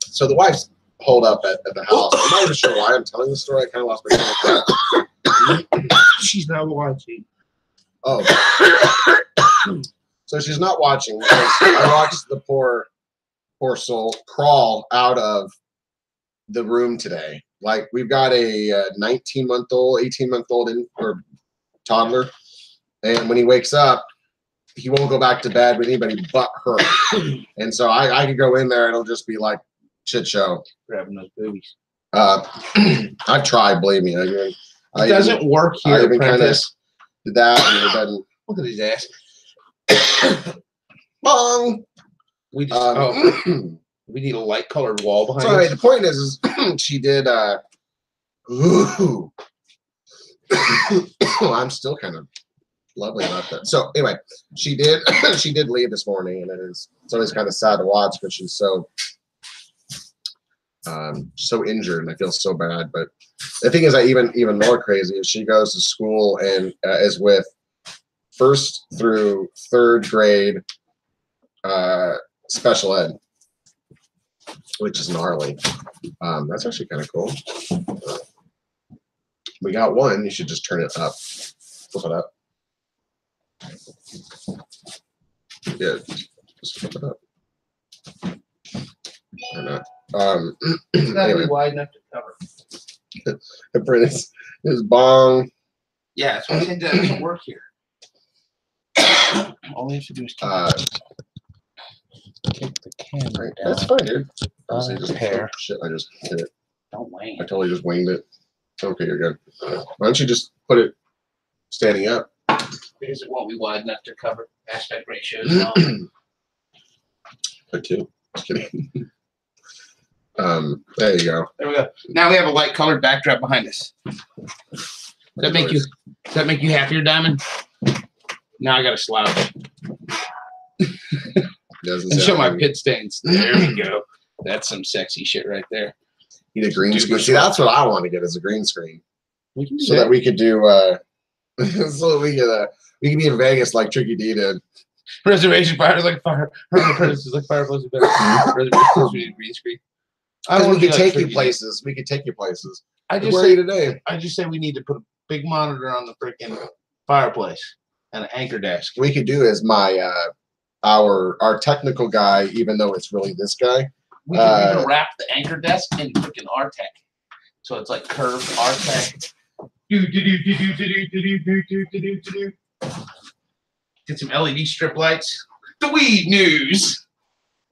So the wife's pulled up at the house. I'm not even sure why I'm telling the story. I kind of lost my train of thought. She's not watching. Oh, so she's not watching. I watched the poor soul crawl out of the room today. Like, we've got a 19-month-old, 18-month-old or toddler, and when he wakes up, he won't go back to bed with anybody but her. And so I could go in there, and it'll just be like shit show. Grabbing those boobies. I've tried, believe me. It doesn't work here, I even kind of did that, and it doesn't. Look at his ass. Bong. We just we need a light colored wall behind Sorry, us. the point is she did. Ooh. I'm still kind of lovely about that. So anyway, she did leave this morning, and it's always kind of sad to watch because she's so injured, and I feel so bad. But the thing is, even more crazy is she goes to school and is with 1st through 3rd grade special ed, which is gnarly. That's actually kind of cool. We got one. You should just turn it up. Flip it up. Yeah, just flip it up. Or not. It's got to Anyway. be wide enough to cover. The print is bong. Yeah, so I think that doesn't work here. All we have to do is kick the camera down. That's fine, dude. Hair. Shit, I just did it. Don't wing. I totally just winged it. Okay, you're good. Why don't you just put it standing up? Because it won't be wide enough to cover aspect ratios and all. Put 2. Just kidding. There you go. There we go. Now we have a light colored backdrop behind us. Does that make you happier, Diamond? Now I got to slouch. And show my pit stains. There we go. That's some sexy shit right there. Need a green screen. See, that's what I want to get is a green screen. We can do so that we could do so that we could be in Vegas like Tricky D did. Reservation fire like fire. Reservation fireplace is better. Reservation we need green screen. We could take you places. We could take you places. I just say we need to put a big monitor on the freaking fireplace and an anchor desk. We could do is my our technical guy, even though it's really this guy. We can wrap the anchor desk in freaking R-Tech. So it's like curved R-Tech. Get some LED strip lights. The weed news.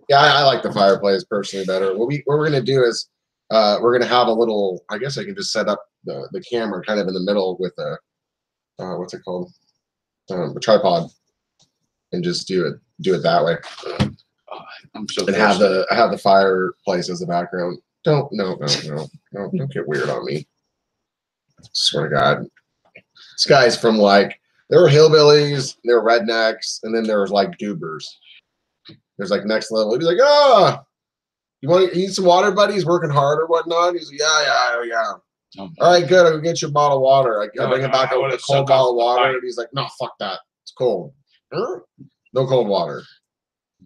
Yeah, I like the fireplace personally better. What we're gonna do is we're gonna have a little. I guess I can just set up the camera kind of in the middle with a what's it called, a tripod, and just do it that way. I'm so. And have the fireplace as the background. Don't get weird on me. Swear to God, this guy's from like there were hillbillies, there were rednecks, and then there was like doobers. There's like next level. He'd be like, you need some water, buddy? He's working hard or whatnot. He's like, yeah. All right, good. I'll get you a bottle of water. I bring him back a cold bottle of water, and he's like, no, fuck that. It's cold. No cold water.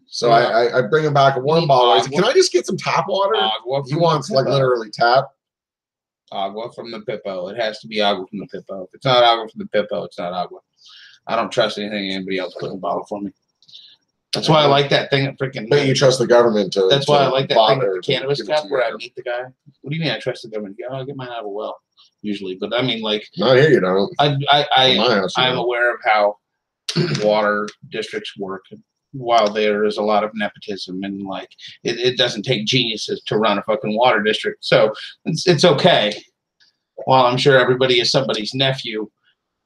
So I bring him back a warm bottle. He's like, can I just get some tap water? He wants like literally tap. Agua from the Pippo. It has to be agua from the Pippo. If it's not agua from the Pippo, it's not agua. I don't trust anything anybody else put in a bottle for me. That's why I like that thing at freaking. But you trust the government to. That's why I like that thing at the cannabis cup where I meet the guy. What do you mean I trust the government? I'll get mine out of a well, usually. But I mean, like. Not here, you don't. I'm aware of how water districts work. While there is a lot of nepotism and like it doesn't take geniuses to run a fucking water district, so it's okay. While I'm sure everybody is somebody's nephew,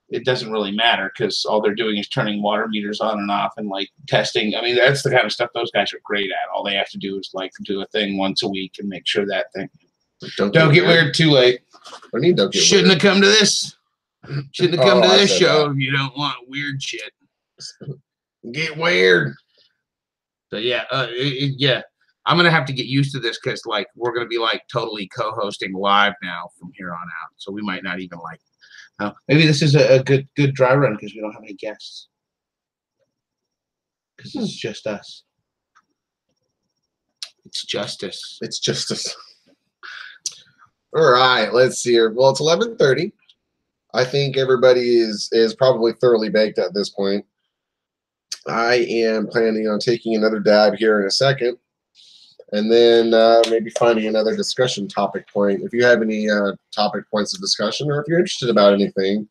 it doesn't really matter because all they're doing is turning water meters on and off and like testing. I mean, that's the kind of stuff those guys are great at. All they have to do is like do a thing once a week and make sure that thing. Don't get weird too late. What do you mean don't get Shouldn't weird? have come to this. Shouldn't have come to this show if you don't want weird shit. Get weird. So yeah, yeah. I'm gonna have to get used to this because like we're gonna be like totally co-hosting live now from here on out. So we might not even like. Maybe this is a good dry run because we don't have any guests. Because it's just us. It's justice. It's justice. All right, let's see here. Well, it's 11:30. I think everybody is probably thoroughly baked at this point. I am planning on taking another dab here in a second, and then maybe finding another discussion topic point. If you have any topic points of discussion, or if you're interested about anything,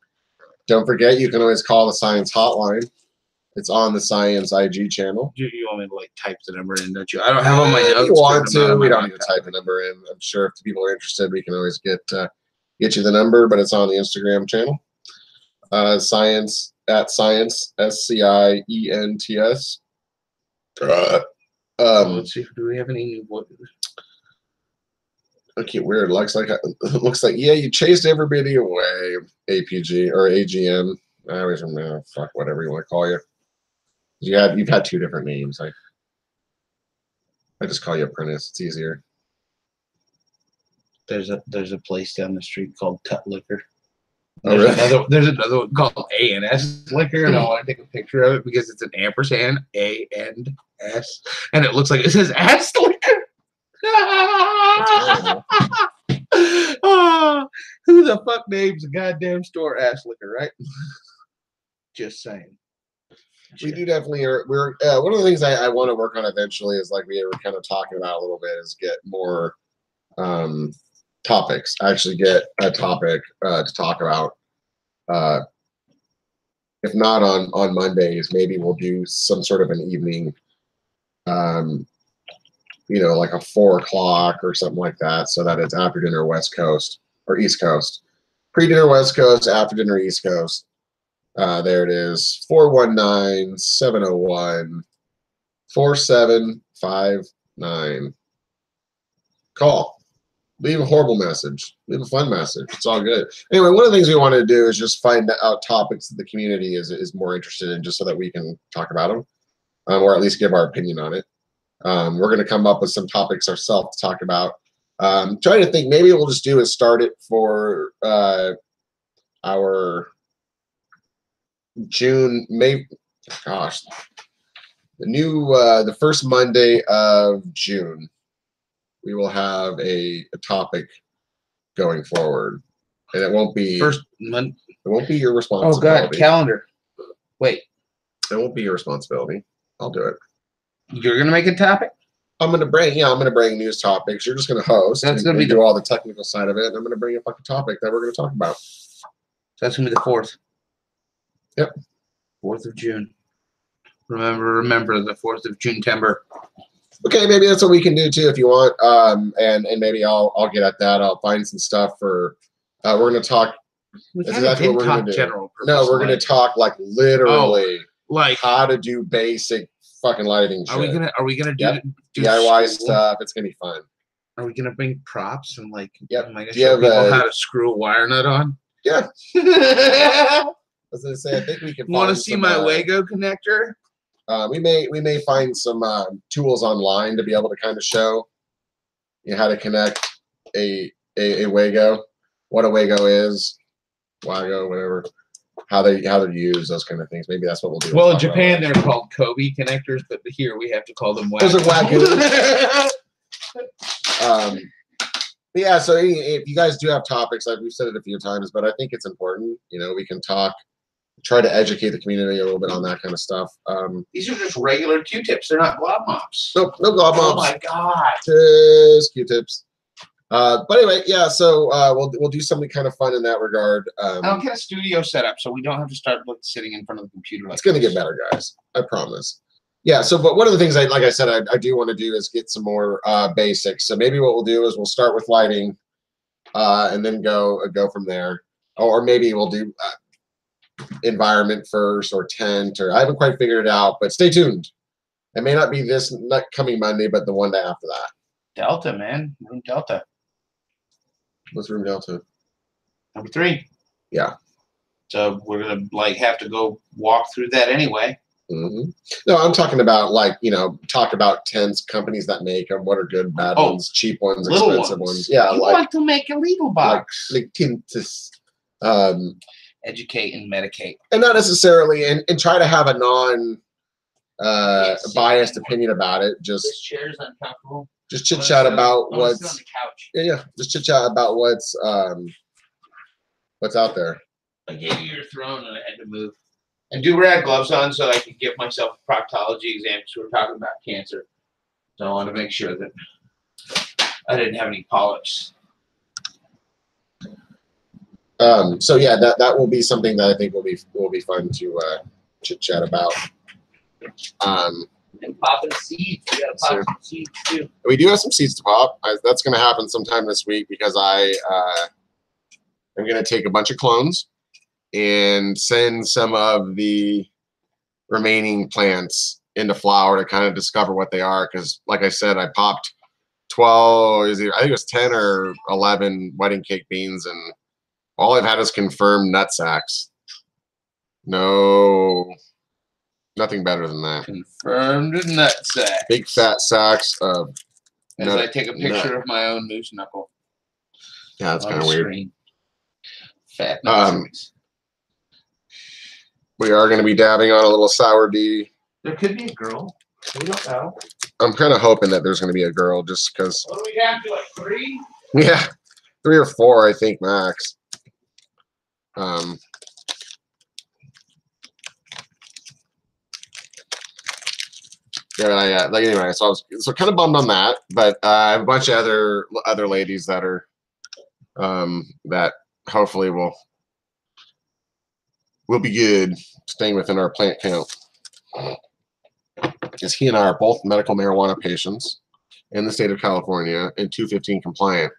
don't forget you can always call the Science Hotline. It's on the Science IG channel. You want me to like type the number in, don't you? I don't have all my notes. If you want to, we don't need to type the number in. I'm sure if people are interested, we can always get you the number, but it's on the Instagram channel. Science @ Science SCIENTS. Let's see. Do we have any new voices? Okay, weird. Looks like yeah, you chased everybody away. APG or AGM. I always remember. Fuck, whatever you want to call you. You've had two different names. I just call you Apprentice. It's easier. There's a place down the street called Cut Liquor. Oh, really? There's another one called A&S Liquor, and I want to take a picture of it because it's an ampersand A&S, and it looks like it says ass liquor. Oh, who the fuck names a goddamn store ass liquor, right? Just saying. We do definitely. We're one of the things I want to work on eventually is like we were kind of talking about a little bit is get more topics. Actually, get a topic to talk about. If not on Mondays, maybe we'll do some sort of an evening. You know, like a 4 o'clock or something like that, so that it's after dinner West Coast or East Coast. Pre-dinner West Coast, after dinner East Coast. There it is, 419-701-4759. Call. Leave a horrible message. Leave a fun message. It's all good. Anyway, one of the things we want to do is just find out topics that the community is more interested in, just so that we can talk about them, or at least give our opinion on it. We're going to come up with some topics ourselves to talk about. Trying to think, maybe we'll just do is start it for our June, maybe, gosh, the first Monday of June, we will have a topic going forward, and it won't be First Monday. It won't be your responsibility. Oh God, calendar. Wait, it won't be your responsibility. I'll do it. You're gonna make a topic? I'm gonna bring news topics. You're just gonna host. That's gonna and be do all the technical side of it, and I'm gonna bring a fucking topic that we're gonna talk about. That's gonna be the 4th. Yep. 4th of June. Remember the 4th of June timber. Okay, maybe that's what we can do too if you want. And maybe I'll get at that. I'll find some stuff for. We're gonna talk. That's exactly what we're gonna do. General no, we're gonna talk like literally, like how to do basic fucking lighting shit. Are we gonna do, Yep. do DIY school? stuff? It's gonna be fun. Are we gonna bring props and like? Yep. Am I gonna Do you show have people how to screw a wire nut on? Yeah. I was gonna say, I think we can. Want to see my Wago connector? We may find some tools online to be able to kind of show you how to connect a Wago, what a Wago is, Wago, whatever, how they're used, those kind of things. Maybe that's what we'll do. Well, in Japan they're called Kobe connectors, but here we have to call them Wago. Those are Wagoos. Yeah, so if you guys do have topics, like we've said it a few times, but I think it's important. You know, we can talk, try to educate the community a little bit on that kind of stuff. These are just regular Q-tips. They're not glob mops. No glob mops. Oh my God. Just Q-tips. But anyway, yeah. So we'll do something kind of fun in that regard. I'll get a studio set up so we don't have to start sitting in front of the computer. It's gonna get better, guys. I promise. Yeah. So, but one of the things like I said, I do want to do is get some more basics. So maybe what we'll do is we'll start with lighting, and then go from there, or maybe we'll do environment first, or tent, or I haven't quite figured it out. But stay tuned. It may not be this not coming Monday, but the one day after that. Delta, man, room Delta. What's room Delta? Number 3. Yeah. So we're gonna have to go walk through that anyway. Mm-hmm. No, I'm talking about talk about tents, companies that make them, what are good, bad ones, cheap ones, expensive ones. Yeah, you want to make a legal box. Like tints. Educate and medicate. And not necessarily, and try to have a biased opinion about it. This chair is uncomfortable. Just chit chat about what's on the couch. Yeah. Just chit chat about what's out there. I gave you your throne and I had to move. And do-rag gloves on so I could give myself a proctology exam because we were talking about cancer. So I want to make sure that I didn't have any polyps. So yeah, that will be something that I think will be fun to chit chat about. And popping seeds. We gotta pop some seeds too. We do have some seeds to pop. That's going to happen sometime this week because I'm going to take a bunch of clones and send some of the remaining plants into flower to kind of discover what they are. Because, like I said, I popped 12. I think it was 10 or 11 wedding cake beans, and all I've had is confirmed nut sacks. No, nothing better than that. Confirmed nut sack. Big fat sacks of. As I take a picture of my own moose knuckle. Yeah, that's kind of weird. Screen. Fat nuts. We are going to be dabbing on a little sour D. There could be a girl. We don't know. I'm kind of hoping that there's going to be a girl, just because. What do we have to, like 3? Yeah, 3 or 4, I think, max. Yeah. Like anyway, so I was kind of bummed on that, but I have a bunch of other ladies that are that hopefully will be good, staying within our plant count. Because he and I are both medical marijuana patients in the state of California and 215 compliant,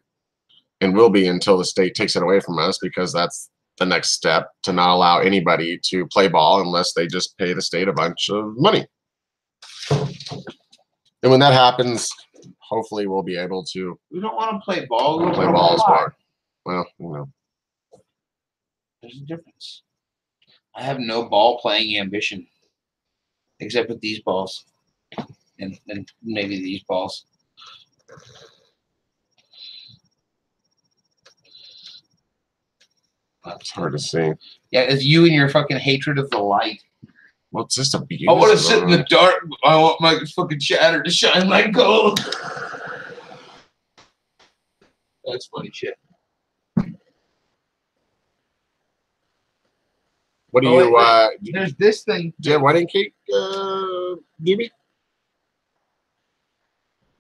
and will be until the state takes it away from us, because that's the next step, to not allow anybody to play ball unless they just pay the state a bunch of money. And when that happens, hopefully we'll be able to. We don't want to play ball. Play ball as well. Well, you know. There's a difference. I have no ball playing ambition, except with these balls, and maybe these balls. It's hard to see. Yeah, it's you and your fucking hatred of the light. Well, it's just a beauty. I want to sit in the dark. I want my fucking shatter to shine like gold. That's funny shit. What do you? There's this thing. Do you have wedding cake, Doobie? You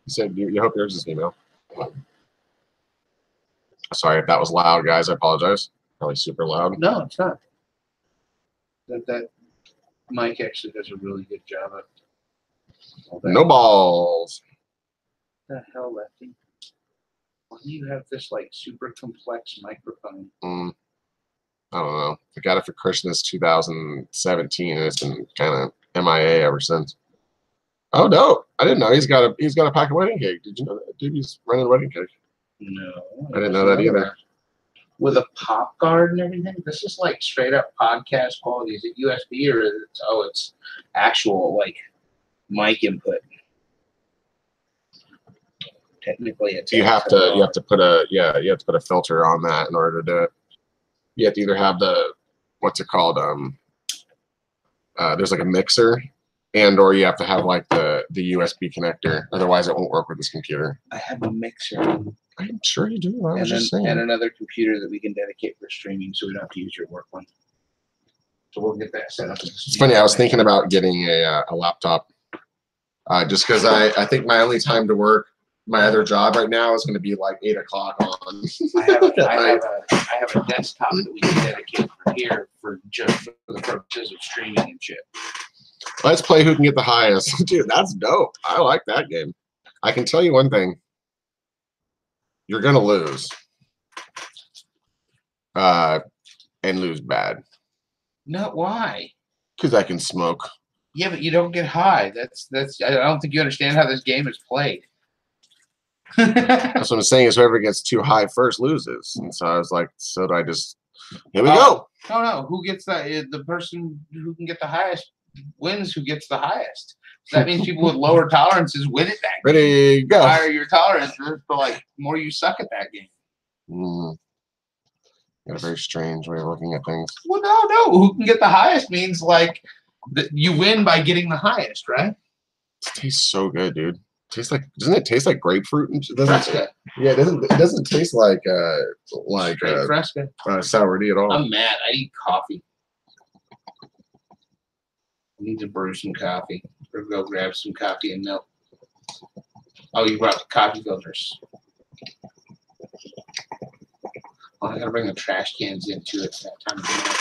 said you hope yours is female. Sorry if that was loud, guys. I apologize. Probably super loud. No, it's not. That Mike actually does a really good job of. No balls. What the hell, Lefty? Why do you have this like super complex microphone? I don't know. I got it for Christmas 2017, and it's been kind of MIA ever since. Oh no, I didn't know he's got a pack of wedding cake. Did you know that? Dude, he's running a wedding cake. No, I didn't know that either. With a pop guard and everything. This is like straight up podcast quality. Is it USB or is it, it's actual like mic input? Technically, it's. You have to put a filter on that in order to do it. You have to either have the, what's it called? There's like a mixer, or you have to have like the USB connector. Otherwise, it won't work with this computer. I have a mixer. I'm sure you do. I was just saying. And another computer that we can dedicate for streaming, so we don't have to use your work one. So we'll get that set up. It's funny. I was thinking about getting a laptop, just because I think my only time to work my other job right now is going to be like 8 o'clock on. I have a desktop that we can dedicate for here for the purposes of streaming and shit. Let's play who can get the highest. Dude, that's dope. I like that game. I can tell you one thing. You're going to lose. And lose bad. No, why? Because I can smoke. Yeah, but you don't get high. That's. I don't think you understand how this game is played. That's what I'm saying, is whoever gets too high first loses. And so I was like, so do I just, here we go. No. Who gets the person who can get the highest wins who gets the highest. So that means people with lower tolerances win at that game. Ready, go. The higher your tolerance, the like more you suck at that game. Got a very strange way of looking at things. Well, no. Who can get the highest means like you win by getting the highest, right? It tastes so good, dude. Doesn't it taste like grapefruit? Fresca. Yeah, it doesn't taste like Fresca. Sour D at all. I'm mad. I need coffee. I need to brew some coffee or go grab some coffee and milk. Oh, you brought the coffee filters. Oh, I gotta bring the trash cans into it that time of the night.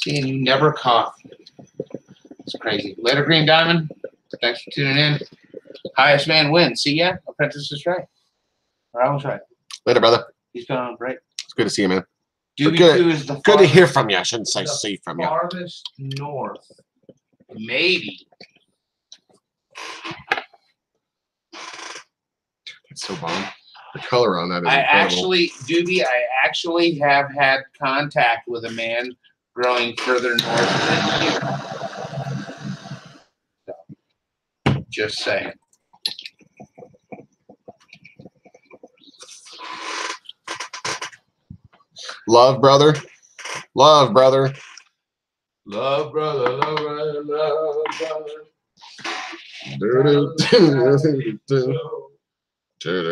See, and you never cough. It's crazy. Later, Green Diamond. Thanks for tuning in. Highest man wins. See ya? Apprentice is right. Or I was right. Later, brother. He's going on a break. It's good to see you, man. Doobie good. 2 is the Good to hear farthest- from you. I shouldn't say see from you. farthest north. Maybe. It's so bomb. The color on that is I incredible. actually have had contact with a man growing further north than you. So, just saying. Love, brother. Love, brother. Love, brother, love, brother, love, brother. Dude,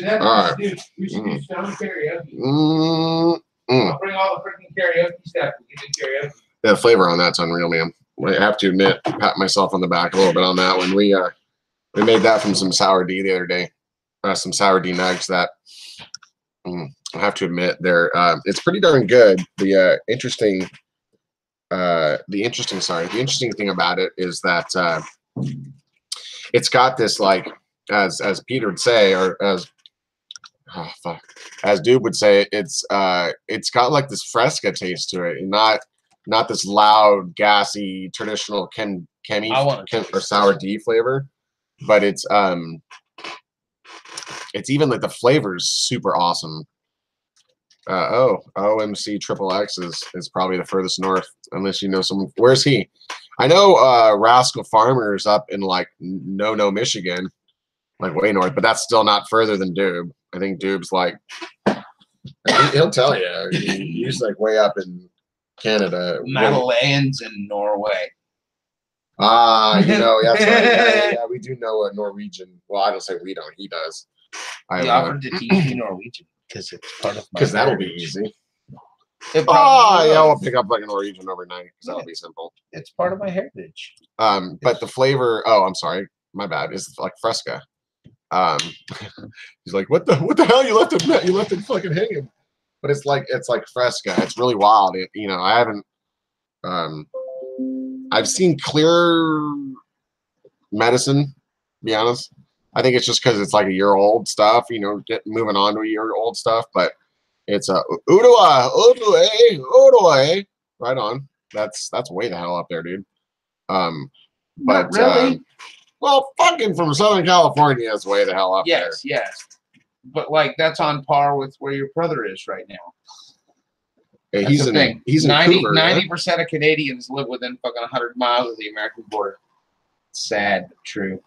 that's All right. dude. We should do some karaoke. Mm. I'll bring all the freaking karaoke stuff. We can do karaoke. The flavor on that's unreal, man. I have to admit, pat myself on the back a little bit on that one. We made that from some sour D the other day. Some sour D nugs that I have to admit they're it's pretty darn good. The interesting thing about it is that it's got this, like, as Peter would say, or as Doob would say, it's got like this fresca taste to it, and not this loud, gassy, traditional Ken or sour D flavor, but it's even like the flavor's super awesome. OMC Triple X is probably the furthest north, unless you know someone. Where's he? I know Rascal Farmer's up in like No, Michigan, like way north, but that's still not further than Doob. I think Doob's like, he'll tell you, he's like way up in Canada. Madeleines in Norway. That's right. Yeah, we do know a Norwegian. Well, I don't say we don't. He does. He offered to teach me Norwegian because it's part of my. Because that'll be heritage. easy. It probably Yeah, will. we'll pick up like a Norwegian overnight because that'll be simple. It's part of my heritage. But the flavor. Oh, I'm sorry, my bad. Is like fresca. He's like, what the hell? You left it fucking hanging. But it's like fresca. It's really wild. I haven't. I've seen clear medicine. To be honest, I think it's just because it's like a year old stuff. Moving on to a year old stuff, but. It's a Oodaway. Right on. That's way the hell up there, dude. Not really. Well, fucking from Southern California is way the hell up there. Yes. But like that's on par with where your brother is right now. Hey, That's he's the in thing. he's in Vancouver, 90% of Canadians live within fucking 100 miles of the American border. Sad but true.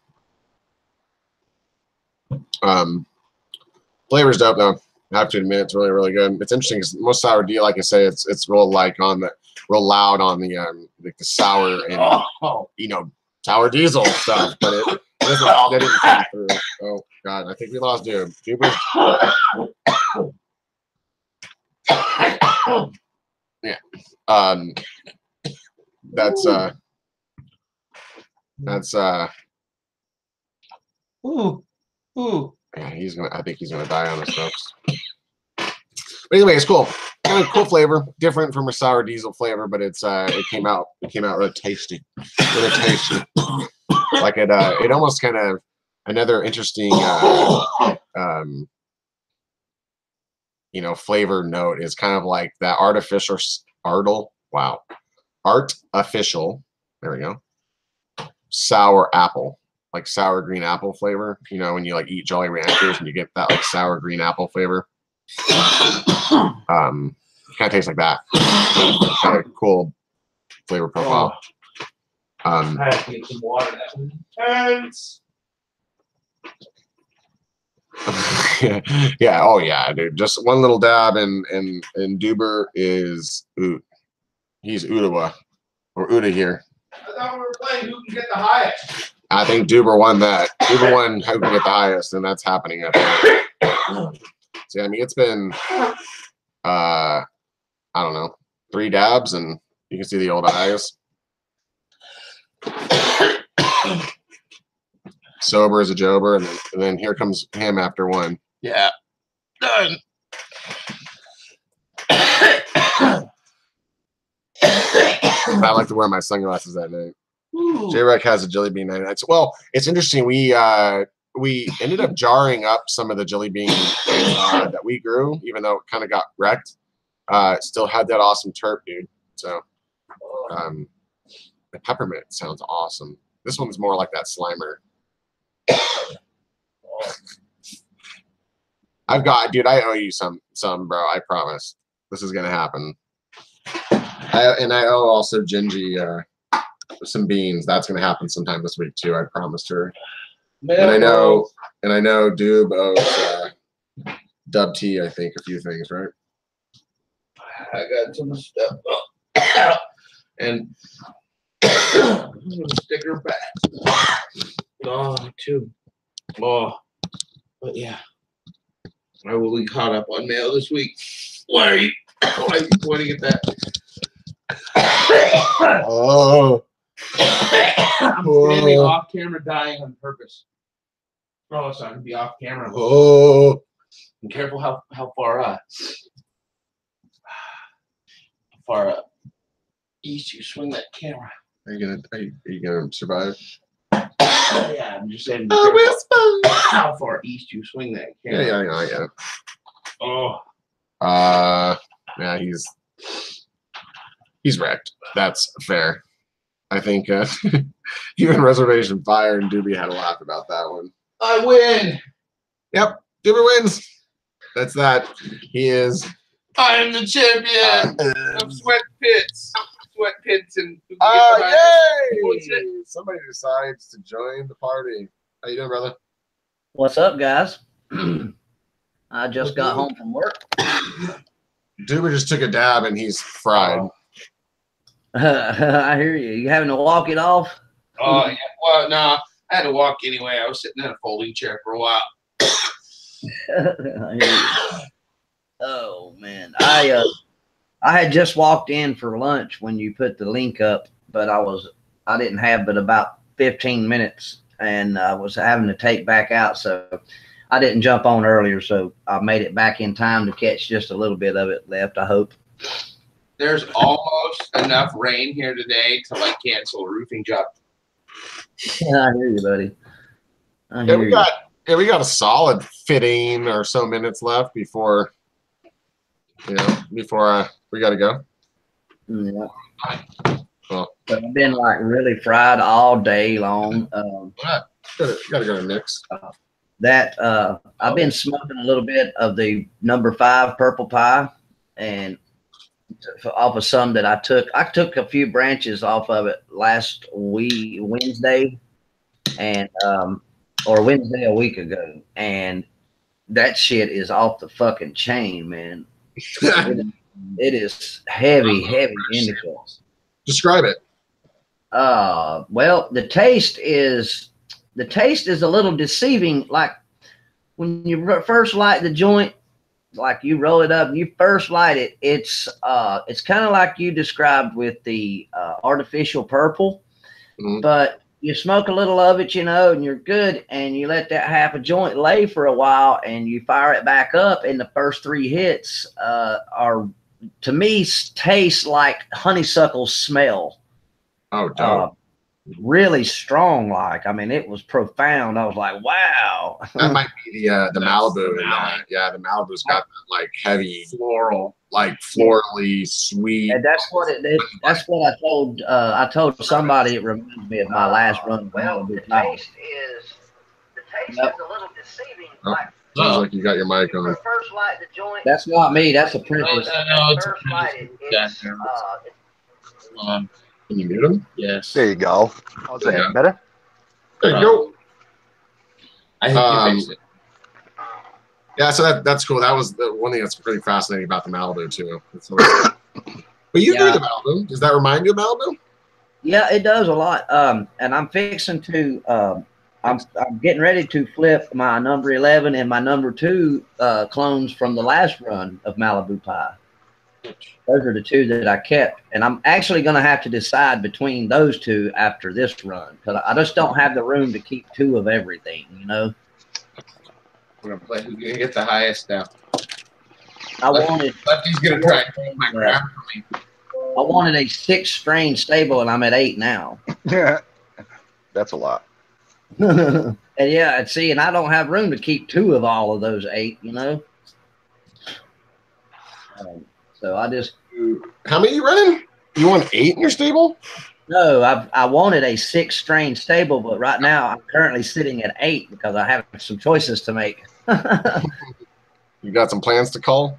Flavor's dope though. I have to admit, it's really, really good. It's interesting because most sour D, like I say, it's real loud on the like the sour and sour diesel stuff, but it didn't come through. Oh God, I think we lost Doob. Yeah. That's Ooh. yeah, I think he's gonna die on us, folks. But anyway, it's cool. Kind of cool flavor, different from a sour diesel flavor, but it came out really tasty. Really tasty. Like it almost kind of another interesting flavor note is kind of like that artificial, there we go, sour apple, like sour green apple flavor. When you like eat Jolly Ranchers and you get that like sour green apple flavor. Kind of tastes like that. Kind of cool flavor profile. I have to get some water. That was intense. Yeah. Oh yeah, dude. Just one little dab, and Doober is he's Oodaway or Uda here. I thought we were playing who can get the highest. I think Doober won that. Doober won who can get the highest, and that's happening up there. See, I mean, it's been I don't know, 3 dabs, and you can see the old eyes. Sober as a jober, and then here comes him after one. Yeah. Done. I like to wear my sunglasses at night. J-Rec has a jelly bean night. Well, it's interesting. We we ended up jarring up some of the jelly beans that we grew, even though it kind of got wrecked. It still had that awesome terp, dude. So the peppermint sounds awesome. This one's more like that Slimer. I've got, dude, I owe you some, bro. I promise. This is gonna happen. I owe also Gingy some beans. That's gonna happen sometime this week too. I promised her. And I know Doob owes Dub T, I think, a few things, right? I got some stuff and sticker back. Oh, too. Oh, but yeah, I will be caught up on mail this week. Why are you pointing at that? Oh. I'm standing off camera dying on purpose. Oh, so I can be off camera. Oh. Be careful how far east you swing that camera. Are you gonna survive? Yeah, I'm just saying. Be careful how far east you swing that camera. Yeah, I get it. Oh. Yeah, he's wrecked. That's fair. I think even Reservation Fire and Doobie had a laugh about that one. I win. Yep, Doobie wins. That's that. He is. I am the champion of Sweat Pits. Sweat Pits and. Yay! Somebody decides to join the party. How you doing, brother? What's up, guys? I just got home from work. Doobie just took a dab and he's fried. I hear you. You having to walk it off? Oh, yeah. Well, no, I had to walk anyway. I was sitting in a folding chair for a while. I hear you. Oh man, I had just walked in for lunch when you put the link up, but I didn't have but about 15 minutes, and I was having to take back out, so I didn't jump on earlier. So I made it back in time to catch just a little bit of it left, I hope. There's almost enough rain here today to like cancel a roofing job. Yeah, I hear you, buddy. We got a solid 15 or so minutes left before we got to go. Yeah. Well, But I've been like really fried all day long. gotta go to Nick's. I've been smoking a little bit of the number 5 purple pie, and off of some that I took a few branches off of it last Wednesday, and or Wednesday a week ago, and that shit is off the fucking chain, man. It is heavy indica. Describe it. Well, the taste is a little deceiving. Like when you first light the joint, like you roll it up and you first light it, it's kind of like you described with the artificial purple, but you smoke a little of it, and you're good, and you let that half a joint lay for a while, and you fire it back up, and the first 3 hits are, to me, taste like honeysuckle smell. Oh, dope. Really strong, like. I mean, it was profound. I was like, wow. That might be the Malibu. Yeah, the Malibu's got that like heavy floral, like florally sweet. And that's what it is. That's what I told somebody. It reminds me of my last run. Well, the taste is a little deceiving. Like, sounds like you got your mic on. First light the joint. That's not me. That's a Princess. No, it's first light it's Can you mute him? Yes. There you go. How's that? Better? There you go. I think you fixed it. Yeah, so that's cool. That was the one thing that's pretty fascinating about the Malibu too. But you knew the Malibu. Does that remind you of Malibu? Yeah, it does a lot. And I'm fixing to. I'm getting ready to flip my number 11 and my number 2 clones from the last run of Malibu Pie. Those are the 2 that I kept, and I'm actually going to have to decide between those 2 after this run because I just don't have the room to keep 2 of everything, We're gonna play who's gonna get the highest now. Lefty's gonna try and take my crap from me. I wanted a 6 strain stable, and I'm at 8 now. Yeah, that's a lot. And yeah, and see, and I don't have room to keep 2 of all of those 8, you know. So I just How many you running? You want 8 in your stable? no, I wanted a 6 strain stable, but right now I'm currently sitting at 8 because I have some choices to make. You got some plans to call?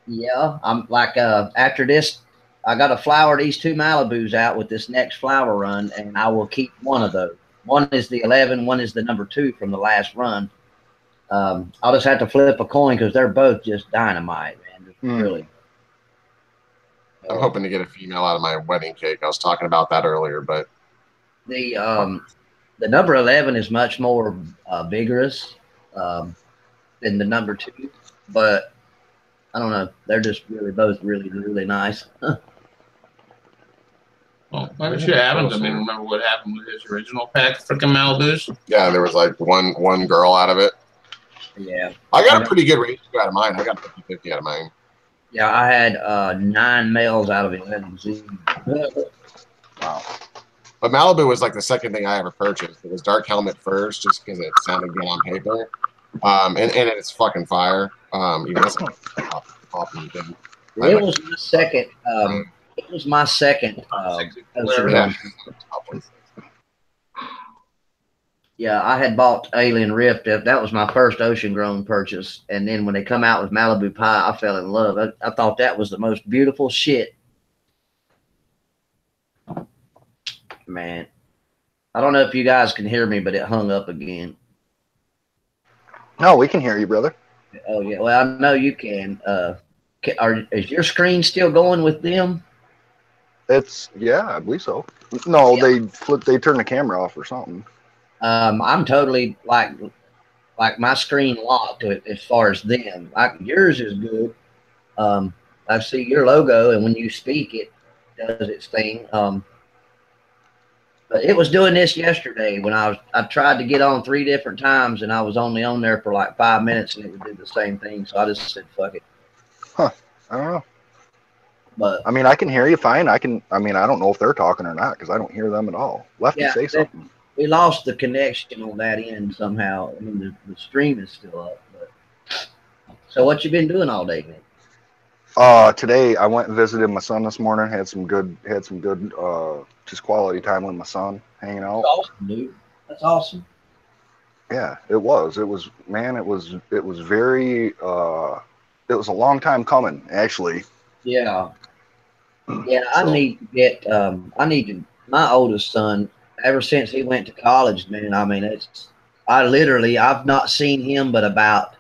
Yeah, I'm like after this, I got to flower these 2 Malibus out with this next flower run, and I will keep one of those. One is the 11, one is the number 2 from the last run. I'll just have to flip a coin because they're both just dynamite, man. Just really. I'm hoping to get a female out of my wedding cake. I was talking about that earlier, but the number 11 is much more vigorous than the number 2, but I don't know. They're just really both really nice. Well, maybe she haven't. I mean, remember what happened with his original pack, freaking Malibus? yeah, there was like one girl out of it. Yeah. I got a pretty good ratio out of mine. I got 50-50 out of mine. Yeah, I had 9 males out of 11 Z. Wow. But Malibu was like the second thing I ever purchased. It was Dark Helmet first, just because it sounded good on paper. And it's fucking fire. Even that's awesome thing. It was my second. It was my second. Yeah, I had bought Alien Rift. That was my first ocean grown purchase. And then when they come out with Malibu Pie, I fell in love. I thought that was the most beautiful shit. Man, I don't know if you guys can hear me, but it hung up again. No, we can hear you, brother. Oh yeah, well I know you can. Is your screen still going with them? Yeah, I believe so. No, yeah. They turned the camera off or something. I'm totally like my screen locked as far as them. Like yours is good. I see your logo, and when you speak, it does its thing. But it was doing this yesterday when I tried to get on 3 different times, and I was only on there for like 5 minutes, and it would do the same thing. So I just said, "Fuck it." Huh? I don't know. But I mean, I can hear you fine. I don't know if they're talking or not because I don't hear them at all. Lefty, say something. We lost the connection on that end somehow. I mean, the stream is still up. But so, what you been doing all day, man? Today I went and visited my son this morning. Had some good just quality time with my son, hanging out. That's awesome, dude. That's awesome. Yeah, it was. It was, man. It was very. It was a long time coming, actually. Yeah. Yeah, I need to get. My oldest son. Ever since he went to college, man. I mean, I've not seen him but about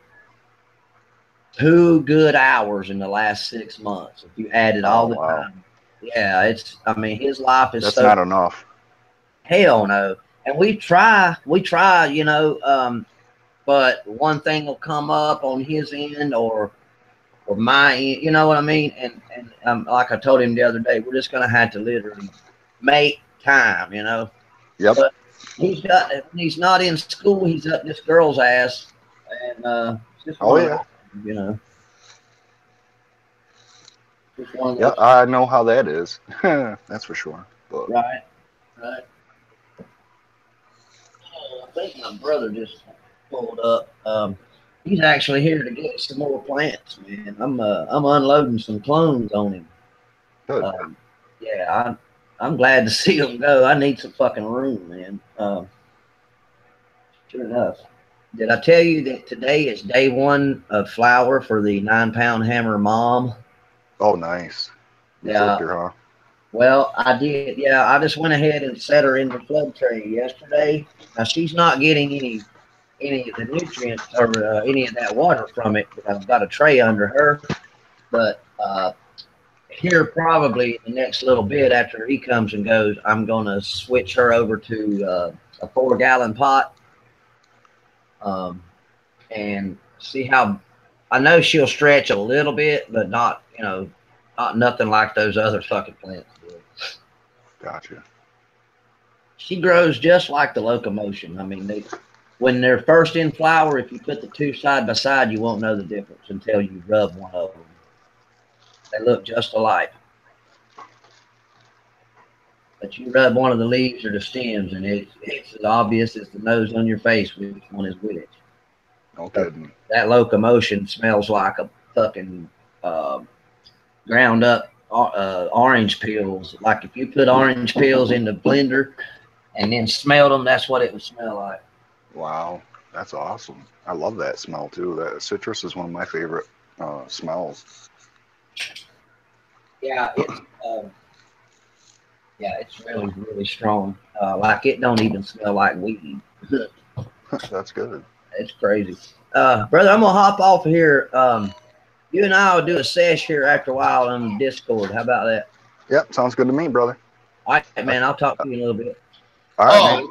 2 good hours in the last 6 months. If you added all the time. Yeah, I mean, his life is That's not enough. Hell no. And we try, you know, but one thing will come up on his end or my end, you know what I mean? And like I told him the other day, we're just going to have to literally make time, you know? Yep. But he's not in school, he's up this girl's ass. And, just you know. Yeah, I know how that is. That's for sure. But. Right. Oh, I think my brother just pulled up. He's actually here to get some more plants, man. I'm unloading some clones on him. Good. Yeah, I'm glad to see him go. I need some fucking room, man. Sure enough. Did I tell you that today is day 1 of flower for the 9-pound hammer mom? Oh, nice. Yeah. Her, huh? Well, I did. Yeah, I just went ahead and set her in the flood tray yesterday. Now she's not getting any of the nutrients or any of that water from it. I've got a tray under her, but here probably the next little bit after he comes and goes, I'm gonna switch her over to a 4-gallon pot. And see how I know she'll stretch a little bit, but not, you know, not nothing like those other fucking plants do. Gotcha. She grows just like the locomotion. I mean, when they're first in flower, if you put the 2 side by side, you won't know the difference until you rub one of them. They look just alike. But you rub one of the leaves or the stems, and it's as obvious as the nose on your face which one is which. No kidding. That locomotion smells like a fucking ground up orange peels. Like if you put orange peels in the blender and then smelled them, that's what it would smell like. Wow, that's awesome. I love that smell too. That citrus is one of my favorite smells. Yeah, it's really, really strong. Like it don't even smell like weed. That's good. It's crazy. Brother, I'm gonna hop off of here. You and I will do a sesh here after a while on Discord. How about that? Yep, sounds good to me, brother. All right, man. I'll talk to you in a little bit. All right, All man.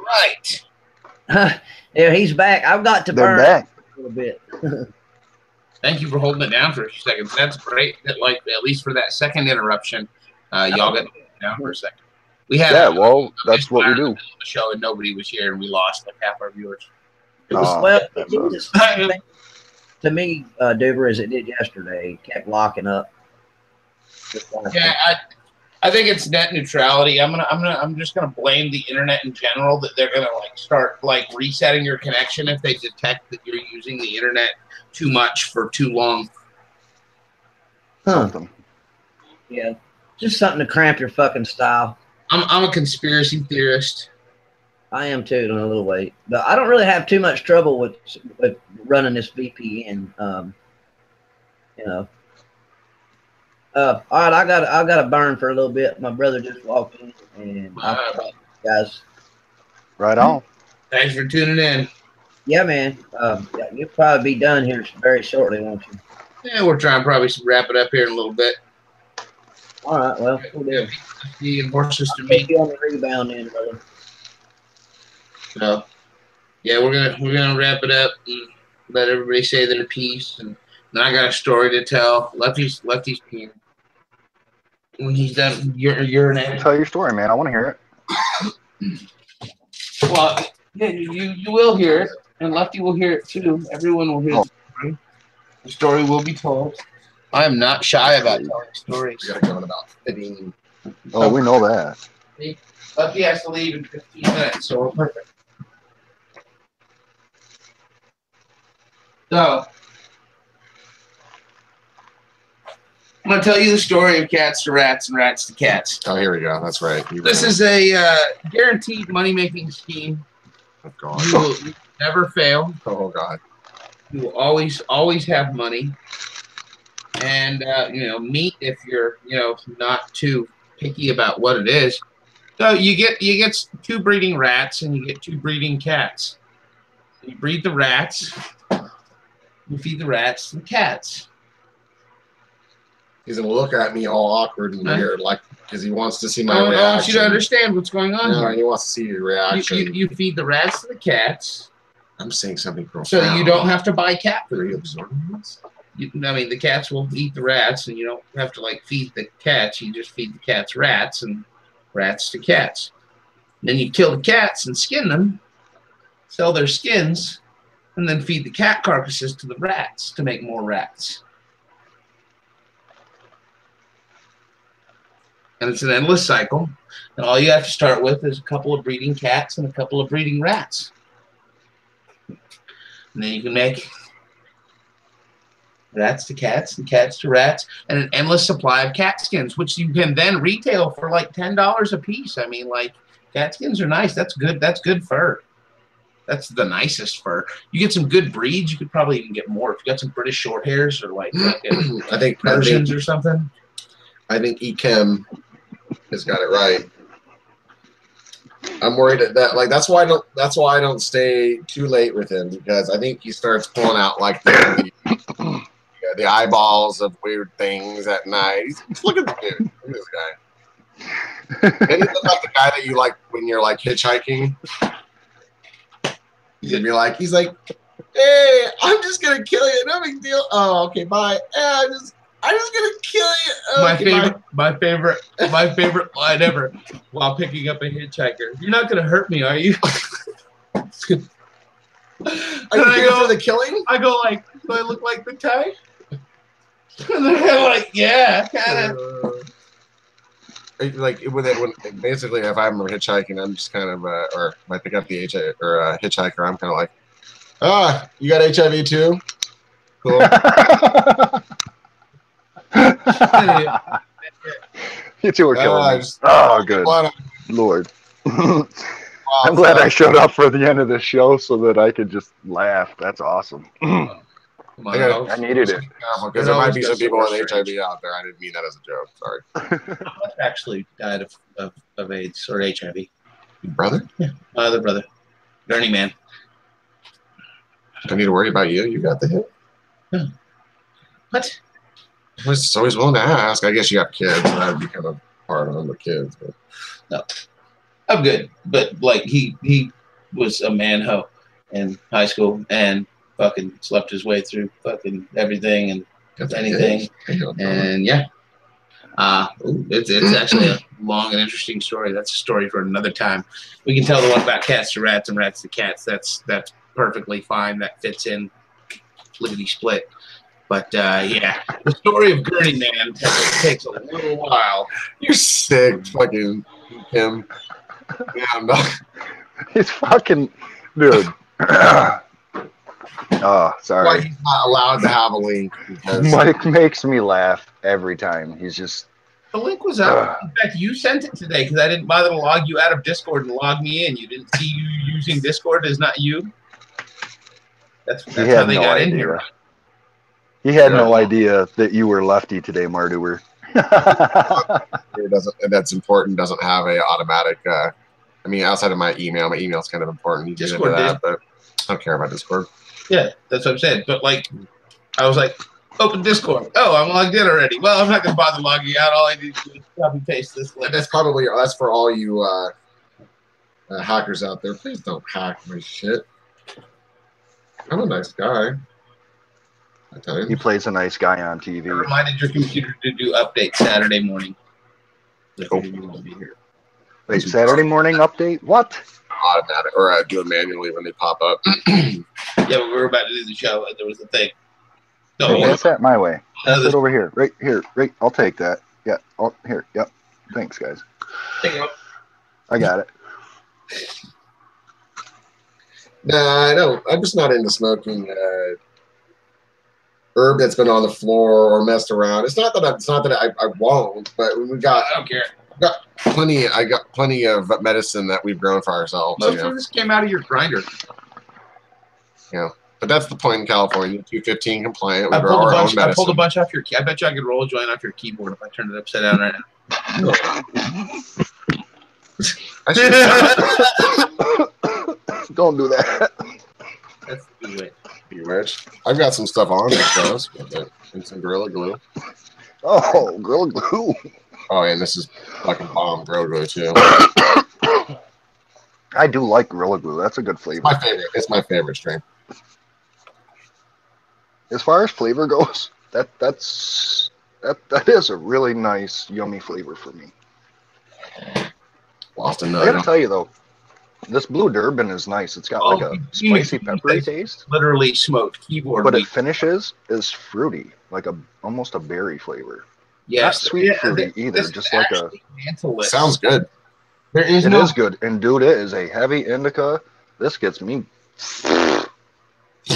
right. Yeah, he's back. I've got to They're burn back. a little bit. Thank you for holding it down for a few seconds. That's great. That, like, at least for that second interruption, y'all got it down for a second. We had Yeah, well, that's what we do. the show and nobody was here, and we lost like half our viewers. Well, that it did the same thing to me, Doober, as it did yesterday. It kept locking up. Yeah, I think it's net neutrality. I'm just gonna blame the internet in general that they're gonna like start like resetting your connection if they detect that you're using the internet too much for too long. Something. Yeah, just something to cramp your fucking style. I'm a conspiracy theorist. I am too in a little way, but I don't really have too much trouble with running this VPN. You know. All right, I got to burn for a little bit. My brother just walked in, and I'll talk to you guys. Right on. Thanks for tuning in. Yeah, man. Yeah, you'll probably be done here very shortly, won't you? Yeah, we're trying probably to wrap it up here in a little bit. All right, well, we'll do. The more sister I'll me. take you on the rebound then, brother. So, yeah, we're gonna wrap it up and let everybody say their piece. And then I got a story to tell. Lefty's peeing. When he's done urinating. Tell your story, man. I want to hear it. Well, yeah, you will hear it, and Lefty will hear it too. Everyone will hear the story. The story will be told. I am not shy about telling stories. We gotta go in about 15. Oh, we know that. Lefty has to leave in 15 minutes, so we're perfect. So, I'm going to tell you the story of cats to rats and rats to cats. Oh, here we go. That's right. This is a guaranteed money-making scheme. Oh, God. You will never fail. Oh, God. You will always have money. And, meat if you're, not too picky about what it is. So you get 2 breeding rats and you get 2 breeding cats. You breed the rats. You feed the rats and cats. He's going to look at me all awkward and weird, like, because he wants to see my reaction. I want you to understand what's going on No, here. he wants to see your reaction. You feed the rats and the cats. I'm saying something profound. So you don't have to buy cat food. Are you absorbing this? The cats will eat the rats, and you don't have to feed the cats. You just feed the cats rats and rats to cats. Then you kill the cats and skin them, sell their skins, and then feed the cat carcasses to the rats to make more rats. And it's an endless cycle. And all you have to start with is a couple of breeding cats and a couple of breeding rats. And then you can make rats to cats and cats to rats and an endless supply of cat skins, which you can then retail for like $10 a piece. I mean, cat skins are nice. That's good. That's good fur. That's the nicest fur. You get some good breeds, you could probably even get more. If you got some British short hairs or I think Persians or something. I think Echem has got it right. I'm worried that that's why I don't stay too late with him, because I think he starts pulling out the eyeballs of weird things at night. Look at the dude. Look at this guy. Doesn't he look like the guy that you like when you're hitchhiking? He's like, hey, I'm just gonna kill you. No big deal. Oh, okay, bye. I'm just gonna kill you. Oh, My favorite line ever while picking up a hitchhiker. You're not gonna hurt me, are you? Are you here for the killing? I go do I look like the type? And they're yeah, kind of. like with it when basically if I'm hitchhiking, I'm just kind of or if I pick up the hitchhiker, I'm kind of like, you got HIV too? Cool. You two are killing me. Just, Good Lord. wow, I'm glad I showed up for the end of the show so that I could just laugh. That's awesome. Come on, I needed it. Because there might be some people with HIV out there. I didn't mean that as a joke. Sorry. My brother actually died of AIDS or HIV. Your brother? Yeah, my other brother, Gurney man. Don't need to worry about you. You got the hit. Yeah. What? It's always willing to ask. I guess you got kids. So that would be kind of hard on the kids. But. No, I'm good. But like he was a man-ho in high school and fucking slept his way through fucking everything and anything. And yeah. It's actually a long and interesting story. That's a story for another time. We can tell the one about cats to rats and rats to cats. That's perfectly fine. That fits in lickety split. But yeah, the story of Gurney Man takes a little while. You're sick, fucking Kim. Yeah, I'm not. He's fucking dude. Oh, sorry. Why he's not allowed to have a link? Because Mike makes me laugh every time. He's just. The link was up. In fact, you sent it today because I didn't bother to log you out of Discord and log me in. You didn't see you using Discord as not you. That's how they got in here. He had no idea that you were lefty today, Mardoober. That's important. Doesn't have a automatic. I mean, outside of my email's kind of important. You Discord get into that, but I don't care about Discord. Yeah, that's what I'm saying. But like, I was like, open Discord. Oh, I'm logged in already. Well, I'm not gonna bother logging out. All I need to do is copy paste this link. That's for all you hackers out there. Please don't hack my shit. I'm a nice guy. I tell you. He plays a nice guy on TV. I reminded your computer to do update Saturday morning. You won't be here. Wait, Saturday morning update? What? Automatic or do it manually when they pop up. Yeah, but we were about to do the show and there was a thing. No, hey, pass that my way. Pass it over here. Right here. Right. I'll take that. Yeah. Oh, here. Yep. Thanks, guys. I got it. Nah, I don't. I'm just not into smoking herb that's been on the floor or messed around. It's not that I won't, but we got. I don't care. I got plenty of medicine that we've grown for ourselves. Most of this came out of your grinder. Yeah, but that's the point in California. 215 compliant. We I grow our own medicine. I pulled a bunch off your. I bet you I could roll a joint off your keyboard if I turned it upside down right now. Don't do that. That's the way. You rich? I've got some stuff on it, and some Gorilla Glue. Oh, Gorilla Glue. Oh, and this is fucking bomb Gorilla Glue too. I do like Gorilla Glue. That's a good flavor. My favorite. It's my favorite strain. As far as flavor goes, that is a really nice, yummy flavor for me. Lost a I nut. gotta tell you though, this Blue Durban is nice. It's got like a spicy, peppery taste. Literally smoked keyboard. But it finishes is fruity, like almost a berry flavor. Yes, not sweet fruity either, just like a. Sounds good. It is good, and dude, it is a heavy indica. This gets me.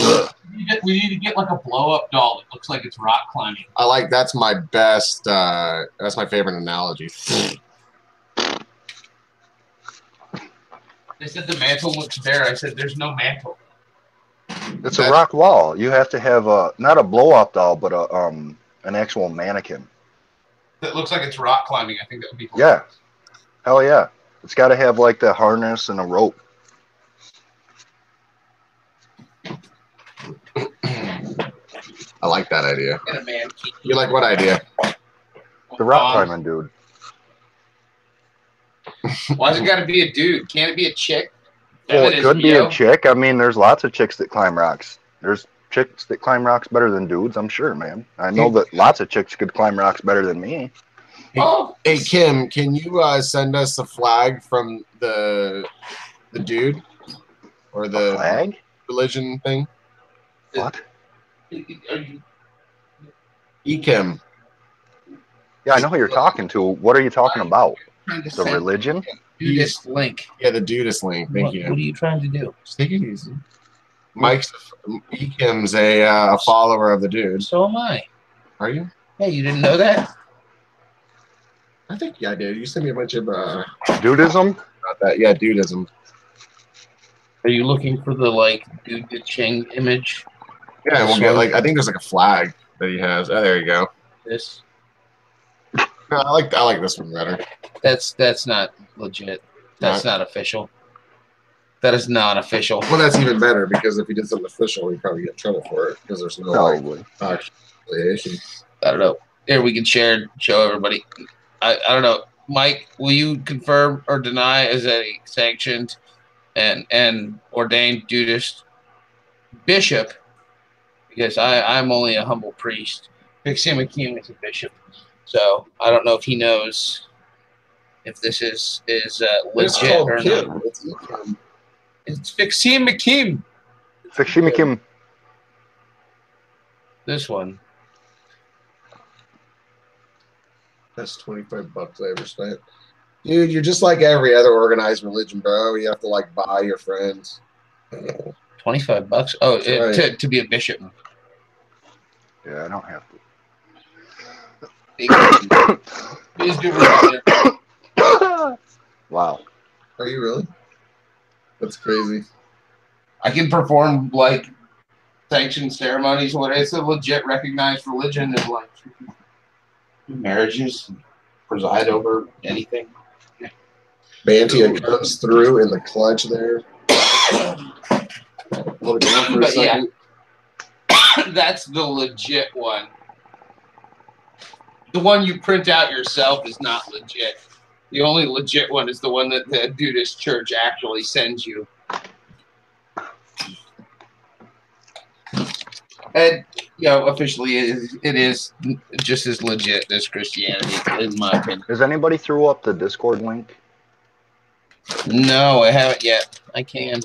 We need to get like a blow-up doll that looks like it's rock climbing. I like that's my best. That's my favorite analogy. They said the mantle looks bare. I said there's no mantle. It's a rock wall. You have to have not a blow-up doll, but an actual mannequin. That looks like it's rock climbing. I think that would be cool. Yeah. Hell yeah. It's got to have like the harness and a rope. I like that idea. And a man. You like what idea? The rock climbing dude. Why's it got to be a dude? Can't it be a chick? Well, it could be a chick. I mean, there's lots of chicks that climb rocks. There's chicks that climb rocks better than dudes, I'm sure, man. I know that lots of chicks could climb rocks better than me. Hey Kim, can you send us a flag from the dude or the flag religion thing? What? Kim. Yeah, I know who you're talking to. What are you talking about? Trying to The send religion? you this link. Yeah, the Dudist link. Thank you. What are you trying to do? Just take it easy. Mike's Ekim's a follower of the dude. So am I. Are you? Hey, you didn't know that? I think I did. You sent me a bunch of Dudism? about that. Yeah, dudism. Are you looking for the like Dude the Ching image? Yeah, and we'll get like I think there's like a flag that he has. Oh, there you go. This. No, I like this one better. That's not legit. That's not official. That is not official. Well, that's even better because if he did something official, he'd probably get in trouble for it because there's no Probably. actual affiliation. I don't know. Here we can share and show everybody. I don't know. Mike, will you confirm or deny as a sanctioned and ordained Dudist bishop? Because I'm only a humble priest. Fixim Akim is a bishop. So I don't know if he knows if this is It's legit called or Kim. not. It's Ekim. It's Fixim Akim. Fishimikim. This one. That's $25 I ever spent. Dude, you're just like every other organized religion, bro. You have to like buy your friends. $25. Oh, Right. to be a bishop. Yeah, I don't have to. Please do it. Wow. Are you really? That's crazy. I can perform like sanctioned ceremonies. What it's a legit recognized religion and like marriages, preside over anything. Bantia comes through in the clutch there. Hold it down for a But yeah, second. that's the legit one. The one you print out yourself is not legit. The only legit one is the one that the Dudist church actually sends you. And, you know, officially it is just as legit as Christianity, in my opinion. Has anybody threw up the Discord link? No, I haven't yet. I can.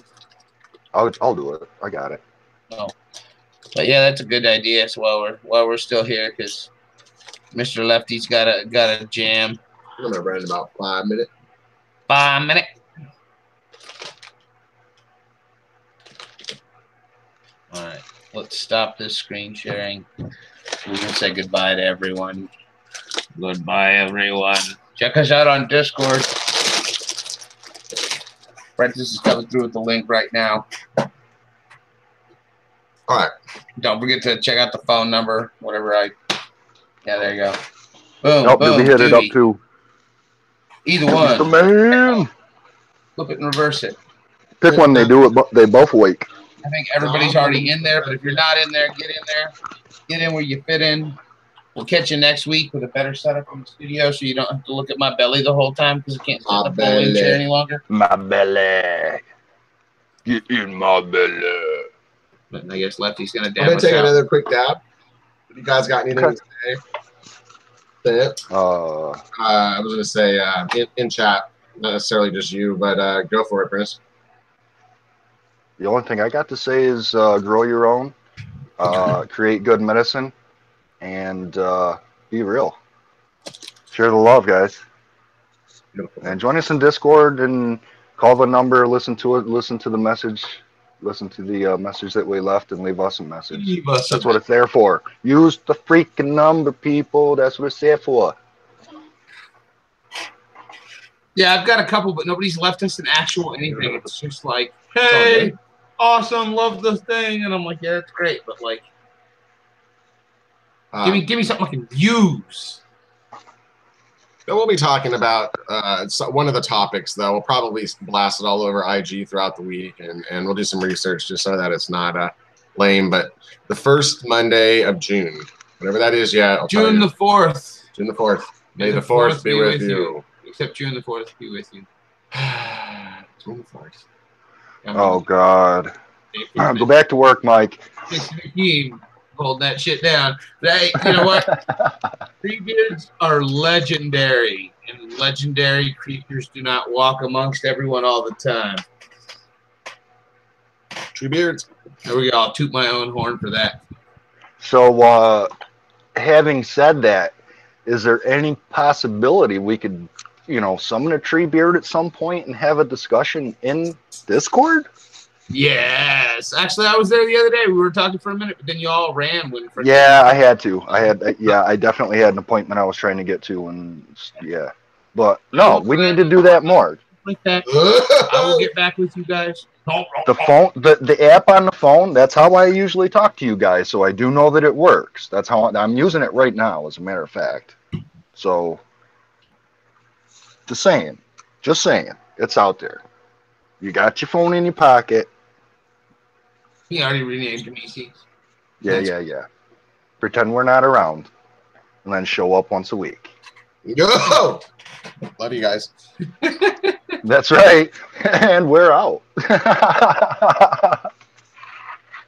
I'll do it. I got it. No. But yeah, that's a good idea. So while we're still here, because Mr. Lefty's got a jam. I'm gonna run in about 5 minutes. 5 minutes. All right, let's stop this screen sharing. We're gonna say goodbye to everyone. Goodbye, everyone. Check us out on Discord. Francis is coming through with the link right now. All right. Don't forget to check out the phone number. Yeah, there you go. Boom. Nope, boom. did we hit it up Doobie. too? Either He's the one. man. Flip it and reverse it. Pick one. They do it. They both wake. I think everybody's already in there, but if you're not in there, get in there. Get in where you fit in. We'll catch you next week with a better setup in the studio so you don't have to look at my belly the whole time because I can't sit in the folding chair any longer. My belly. Get in my belly. But I guess Lefty's going to I'm dab gonna us take out. another quick dab. You guys got anything to say? That's it. I was gonna say in chat, not necessarily just you, but go for it, Prince. The only thing I got to say is grow your own, create good medicine, and be real. Share the love, guys. And join us in Discord and call the number, listen to it, listen to the message that we left, and leave us a message. That's what it's there for. Use the freaking number, people. That's what it's there for. Yeah, I've got a couple, but nobody's left us an actual anything. It's just like, hey, awesome, love the thing. And I'm like, yeah, that's great, but like, give me something I can use. We'll be talking about one of the topics, though. We'll probably blast it all over IG throughout the week, and we'll do some research just so that it's not lame. But the first Monday of June, whatever that is yet. June the 4th. June the 4th. May the 4th be with you. Except June the 4th be with you. June the 4th. Oh, God. Go back to work, Mike. Hold that shit down. They, you know what? Treebeards are legendary, and legendary creatures do not walk amongst everyone all the time. Treebeards. There we go. I'll toot my own horn for that. So, having said that, is there any possibility we could, you know, summon a tree beard at some point and have a discussion in Discord? Yes. Actually, I was there the other day. We were talking for a minute, but then you all ran when. Yeah, I had to. I definitely had an appointment I was trying to get to, and yeah. But no, we need to do that more. Like that. I will get back with you guys. The app on the phone, that's how I usually talk to you guys, so I do know that it works. That's how I'm using it right now, as a matter of fact. So, just saying, it's out there. You got your phone in your pocket. He already renamed me, see? Yeah. Pretend we're not around, and then show up once a week. Go! Love you guys. That's right. And we're out.